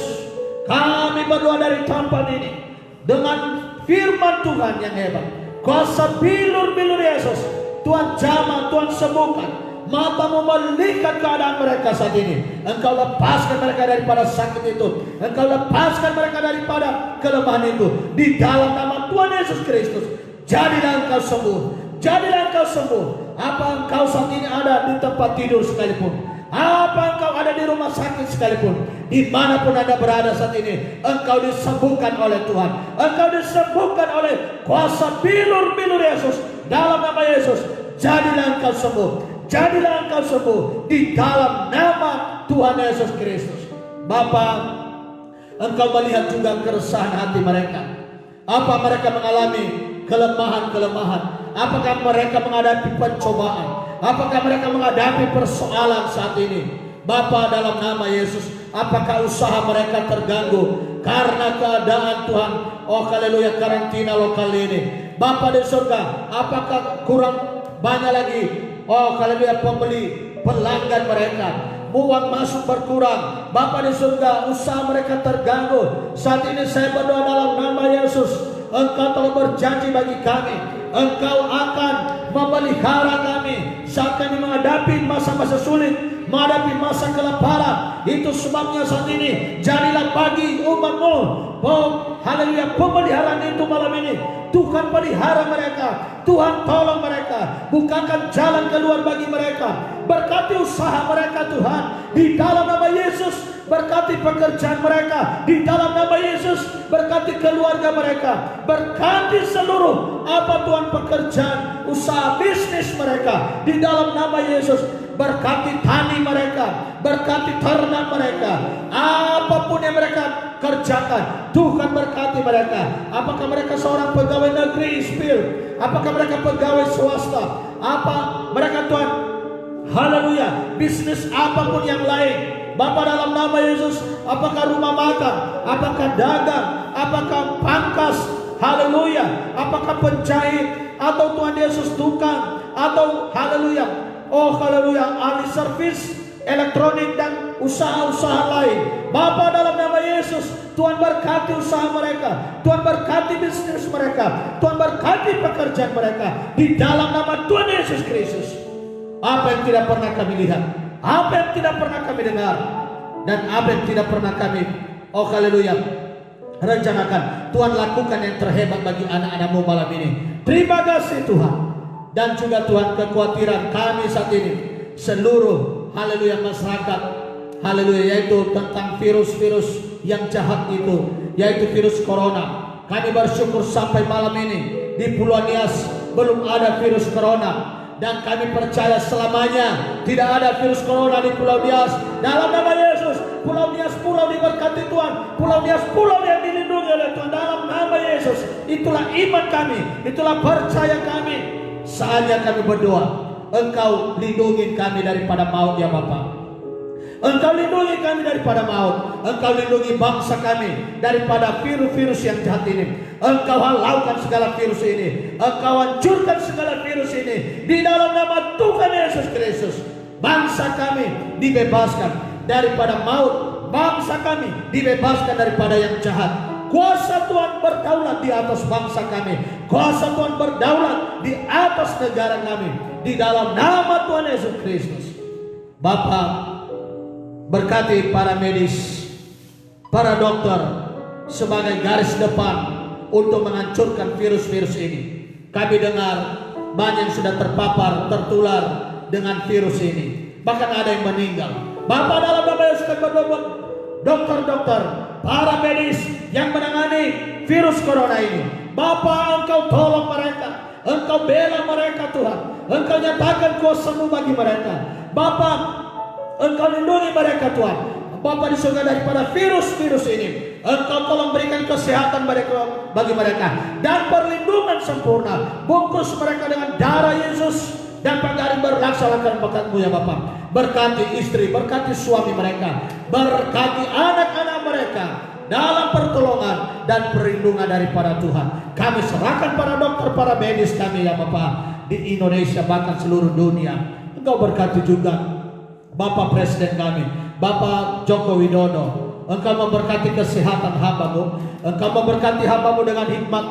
kami berdoa dari tempat ini dengan firman Tuhan yang hebat. Kuasa bilur-bilur Yesus, Tuhan jamah, Tuhan sembuhkan. Matamu melihat keadaan mereka saat ini. Engkau lepaskan mereka daripada sakit itu. Engkau lepaskan mereka daripada kelemahan itu. Di dalam nama Tuhan Yesus Kristus, jadilah engkau sembuh. Jadilah engkau sembuh. Apa engkau saat ini ada di tempat tidur sekalipun, apa engkau ada di rumah sakit sekalipun, dimanapun Anda berada saat ini, engkau disembuhkan oleh Tuhan. Engkau disembuhkan oleh kuasa bilur-bilur Yesus. Dalam nama Yesus, jadilah engkau sembuh. Jadilah engkau sembuh di dalam nama Tuhan Yesus Kristus. Bapa, engkau melihat juga keresahan hati mereka. Apa mereka mengalami kelemahan-kelemahan? Apakah mereka menghadapi pencobaan? Apakah mereka menghadapi persoalan saat ini? Bapa, dalam nama Yesus, apakah usaha mereka terganggu karena keadaan Tuhan? Oh haleluya, karantina lokal ini. Bapa di surga, apakah kurang banyak lagi? Oh haleluya, pembeli, pelanggan mereka, uang masuk berkurang. Bapa di surga, usaha mereka terganggu. Saat ini saya berdoa dalam nama Yesus, Engkau telah berjanji bagi kami, Engkau akan memelihara kami saat kami menghadapi masa-masa sulit, menghadapi masa kelaparan. Itu sebabnya saat ini jadilah bagi umat-Mu, oh haleluya, pemeliharaan itu malam ini. Tuhan pelihara mereka, Tuhan tolong mereka, bukakan jalan keluar bagi mereka. Berkati usaha mereka Tuhan, di dalam nama Yesus. Berkati pekerjaan mereka di dalam nama Yesus. Berkati keluarga mereka. Berkati seluruh apa Tuhan pekerjaan, usaha bisnis mereka di dalam nama Yesus. Berkati tani mereka, berkati ternak mereka. Apapun yang mereka kerjakan, Tuhan berkati mereka. Apakah mereka seorang pegawai negeri sipil, apakah mereka pegawai swasta, apa mereka Tuhan, haleluya, bisnis apapun yang lain, Bapa, dalam nama Yesus, apakah rumah makan, apakah dagang, apakah pangkas, haleluya, apakah penjahit, atau Tuhan Yesus tukang, atau haleluya, oh haleluya, ahli servis elektronik dan usaha-usaha lain. Bapa, dalam nama Yesus, Tuhan berkati usaha mereka, Tuhan berkati bisnis mereka, Tuhan berkati pekerjaan mereka di dalam nama Tuhan Yesus Kristus. Apa yang tidak pernah kami lihat, apa yang tidak pernah kami dengar, dan apa yang tidak pernah kami, oh haleluya, rencanakan, Tuhan lakukan yang terhebat bagi anak-anak-Mu malam ini. Terima kasih Tuhan. Dan juga Tuhan, kekhawatiran kami saat ini, seluruh haleluya masyarakat, haleluya, yaitu tentang virus-virus yang jahat itu, yaitu virus corona. Kami bersyukur sampai malam ini di Pulau Nias belum ada virus corona. Dan kami percaya selamanya tidak ada virus corona di Pulau Nias. Dalam nama Yesus, Pulau Nias pulau diberkati Tuhan, Pulau Nias pulau yang dilindungi oleh Tuhan. Dalam nama Yesus, itulah iman kami, itulah percaya kami. Saatnya kami berdoa, Engkau lindungi kami daripada maut ya Bapa. Engkau lindungi kami daripada maut. Engkau lindungi bangsa kami daripada virus-virus yang jahat ini. Engkau halaukan segala virus ini, Engkau hancurkan segala virus ini di dalam nama Tuhan Yesus Kristus. Bangsa kami dibebaskan daripada maut, bangsa kami dibebaskan daripada yang jahat. Kuasa Tuhan berdaulat di atas bangsa kami, kuasa Tuhan berdaulat di atas negara kami, di dalam nama Tuhan Yesus Kristus. Bapa, berkati para medis, para dokter sebagai garis depan untuk menghancurkan virus-virus ini. Kami dengar banyak yang sudah terpapar, tertular dengan virus ini, bahkan ada yang meninggal. Bapa, dalam nama Yesus kami berdoa, dokter-dokter, para medis yang menangani virus corona ini, Bapa, Engkau tolong mereka, Engkau bela mereka Tuhan, Engkau nyatakan kuasa-Mu bagi mereka. Bapa, Engkau lindungi mereka Tuhan. Bapa di surga, daripada virus-virus ini Engkau tolong berikan kesehatan bagi mereka dan perlindungan sempurna. Bungkus mereka dengan darah Yesus dan pagi hari berlaksanakan berkat-Mu ya Bapa. Berkati istri, berkati suami mereka, berkati anak-anak mereka dalam pertolongan dan perlindungan daripada Tuhan. Kami serahkan para dokter, para medis kami ya Bapa, di Indonesia bahkan seluruh dunia. Engkau berkati juga Bapak Presiden kami, Bapak Joko Widodo. Engkau memberkati kesehatan hamba-Mu, Engkau memberkati hamba-Mu dengan hikmat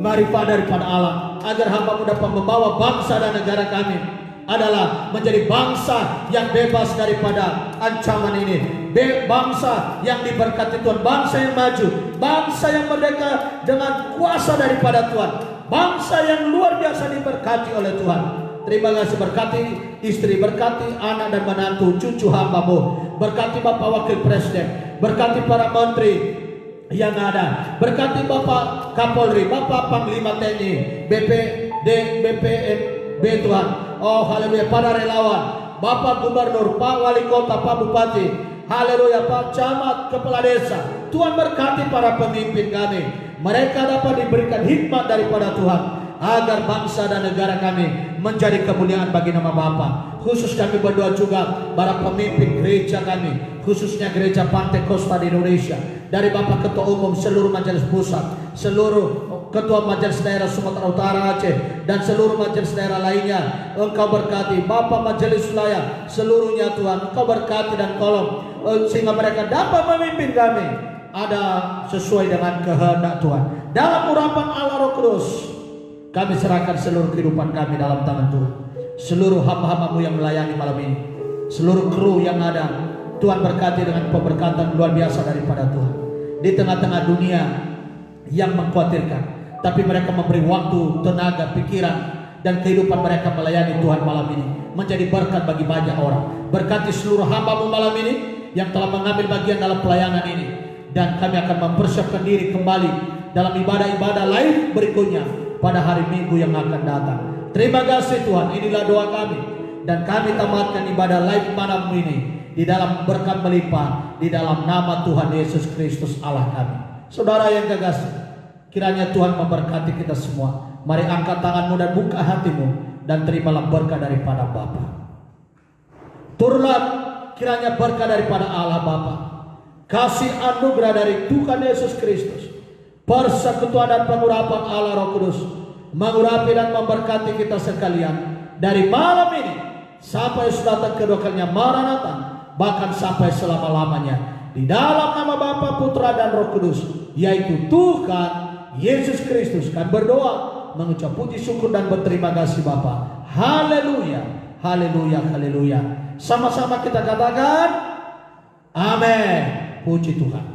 marifat daripada Allah, agar hamba-Mu dapat membawa bangsa dan negara kami adalah menjadi bangsa yang bebas daripada ancaman ini, bangsa yang diberkati Tuhan, bangsa yang maju, bangsa yang merdeka dengan kuasa daripada Tuhan, bangsa yang luar biasa diberkati oleh Tuhan. Terima kasih, berkati istri, berkati anak dan menantu, cucu hamba-Mu, berkati Bapak Wakil Presiden, berkati para menteri yang ada, berkati Bapak Kapolri, Bapak Panglima TNI, BPD, Tuhan. Oh haleluya, para relawan, Bapak Gubernur, Pak Wali Kota, Pak Bupati, haleluya, Pak Camat, Kepala Desa. Tuhan berkati para pemimpin kami, mereka dapat diberikan hikmat daripada Tuhan, agar bangsa dan negara kami menjadi kemuliaan bagi nama Bapa. Khusus kami berdoa juga para pemimpin gereja kami, khususnya gereja Pantai Kosta di Indonesia, dari Bapak Ketua Umum seluruh Majelis Pusat, seluruh Ketua Majelis Daerah Sumatera Utara Aceh, dan seluruh majelis daerah lainnya. Engkau berkati Bapak Majelis Wilayah seluruhnya Tuhan. Engkau berkati dan tolong sehingga mereka dapat memimpin kami ada sesuai dengan kehendak Tuhan. Dalam urapan Allah Roh Kudus, kami serahkan seluruh kehidupan kami dalam tangan Tuhan. Seluruh hamba-hamba-Mu yang melayani malam ini, seluruh kru yang ada, Tuhan berkati dengan pemberkatan luar biasa daripada Tuhan. Di tengah-tengah dunia yang mengkhawatirkan, tapi mereka memberi waktu, tenaga, pikiran, dan kehidupan mereka melayani Tuhan malam ini, menjadi berkat bagi banyak orang. Berkati seluruh hamba-Mu malam ini yang telah mengambil bagian dalam pelayanan ini, dan kami akan mempersiapkan diri kembali dalam ibadah-ibadah lain berikutnya pada hari Minggu yang akan datang. Terima kasih Tuhan, inilah doa kami, dan kami tamatkan ibadah live malam ini di dalam berkat melimpah di dalam nama Tuhan Yesus Kristus Allah kami. Saudara yang kekasih, kiranya Tuhan memberkati kita semua. Mari angkat tanganmu dan buka hatimu dan terimalah berkat daripada Bapa. Turunlah kiranya berkat daripada Allah Bapa, kasih anugerah dari Tuhan Yesus Kristus, persekutuan dan pengurapan Allah Roh Kudus mengurapi dan memberkati kita sekalian dari malam ini sampai sudah datang kedua kalinya Maranatha, bahkan sampai selama-lamanya. Di dalam nama Bapa, Putra dan Roh Kudus, yaitu Tuhan Yesus Kristus, kami berdoa, mengucap puji syukur dan berterima kasih Bapa. Haleluya, haleluya, haleluya. Sama-sama kita katakan amin. Puji Tuhan.